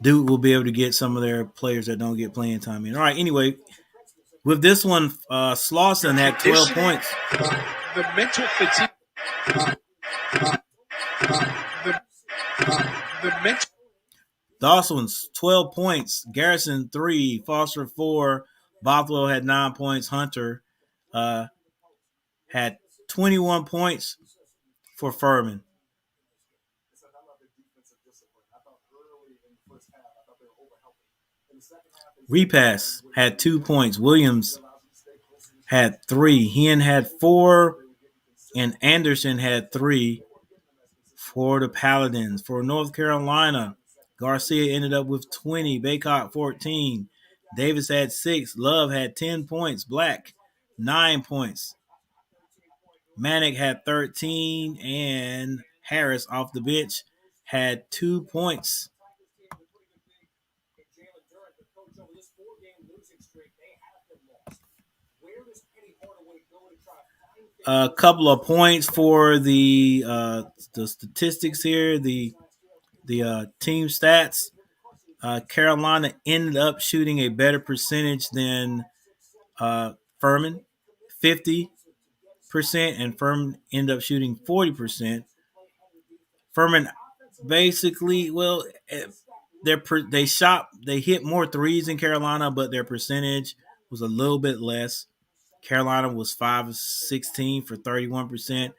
Duke will be able to get some of their players that don't get playing time in. All right, anyway, with this one, Slauson had 12 points. The mental fatigue. The mental. Dawson's 12 points. Garrison 3. Foster 4. Bothwell had 9 points. Hunter had 21 points for Furman. Repass had 2 points. Williams had 3. Hen had 4. And Anderson had 3 for the Paladins. For North Carolina, Garcia ended up with 20, Baycott 14, Davis had 6, Love had 10 points, Black 9 points, Manick had 13, and Harris off the bench had 2 points. A couple of points for the statistics here, the team stats. Carolina ended up shooting a better percentage than Furman, 50%, and Furman ended up shooting 40%. Furman basically, well, they hit more threes in Carolina, but their percentage was a little bit less. Carolina was 5 of 16 for 31%,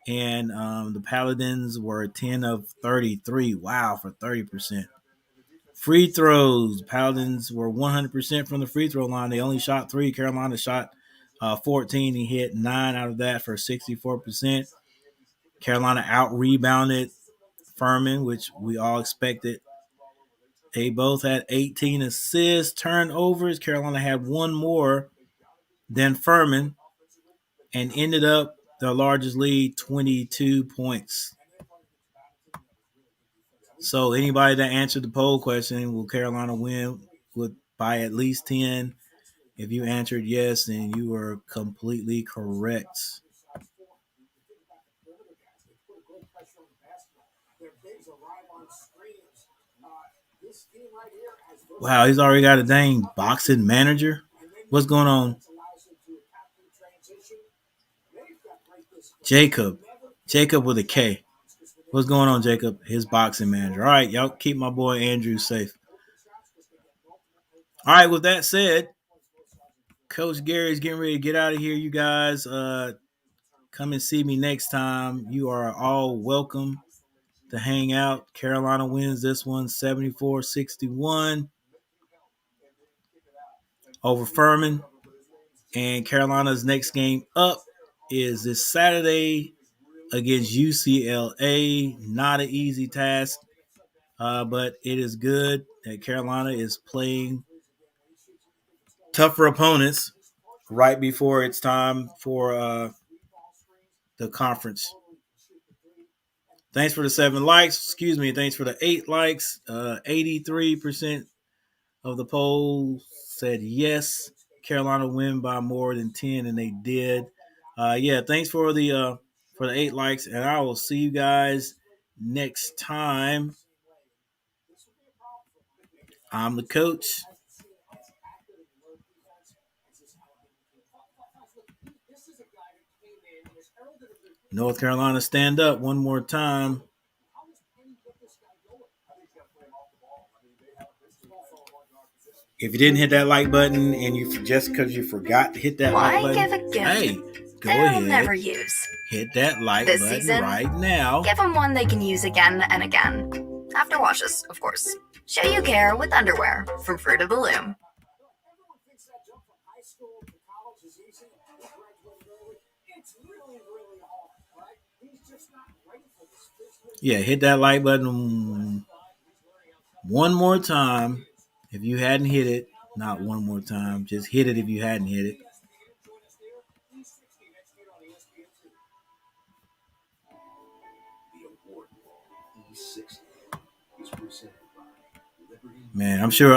and the Paladins were 10 of 33. Wow, for 30%. Free throws, Paladins were 100% from the free throw line. They only shot 3. Carolina shot 14. He hit 9 out of that for 64%. Carolina out-rebounded Furman, which we all expected. They both had 18 assists. Turnovers, Carolina had 1 more than Furman and ended up their largest lead, 22 points. So anybody that answered the poll question, will Carolina win by at least 10? If you answered yes, then you were completely correct. Wow, he's already got a dang boxing manager. What's going on? Jacob with a K. What's going on, Jacob? His boxing manager. All right, y'all keep my boy Andrew safe. All right, with that said, Coach Gary's getting ready to get out of here. You guys come and see me next time. You are all welcome to hang out. Carolina wins this one 74-61 over Furman. And Carolina's next game up is this Saturday against UCLA. Not an easy task, but it is good that Carolina is playing tougher opponents right before it's time for the conference. Thanks for the 7 likes. Excuse me. Thanks for the 8 likes. 83% of the poll said yes, Carolina win by more than 10, and they did. Thanks for the 8 likes, and I will see you guys next time. I'm the coach. North Carolina, stand up one more time. If you didn't hit that like button and you just because you forgot to hit that like button, give a gift hey, go they'll ahead. never use. Hit that like This button season, right now. Give them one they can use again and again. After washes, of course. Show you care with underwear from Fruit of the Loom. Yeah, hit that like button one more time. If you hadn't hit it, not one more time, just hit it if you hadn't hit it. Man, I'm sure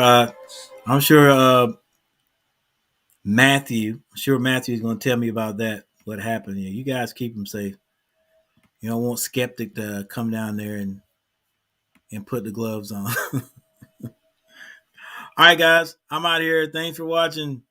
Matthew is going to tell me about that, what happened. Yeah, you guys keep him safe. You don't want Skeptic to come down there and put the gloves on. All right, guys, I'm out here. Thanks for watching.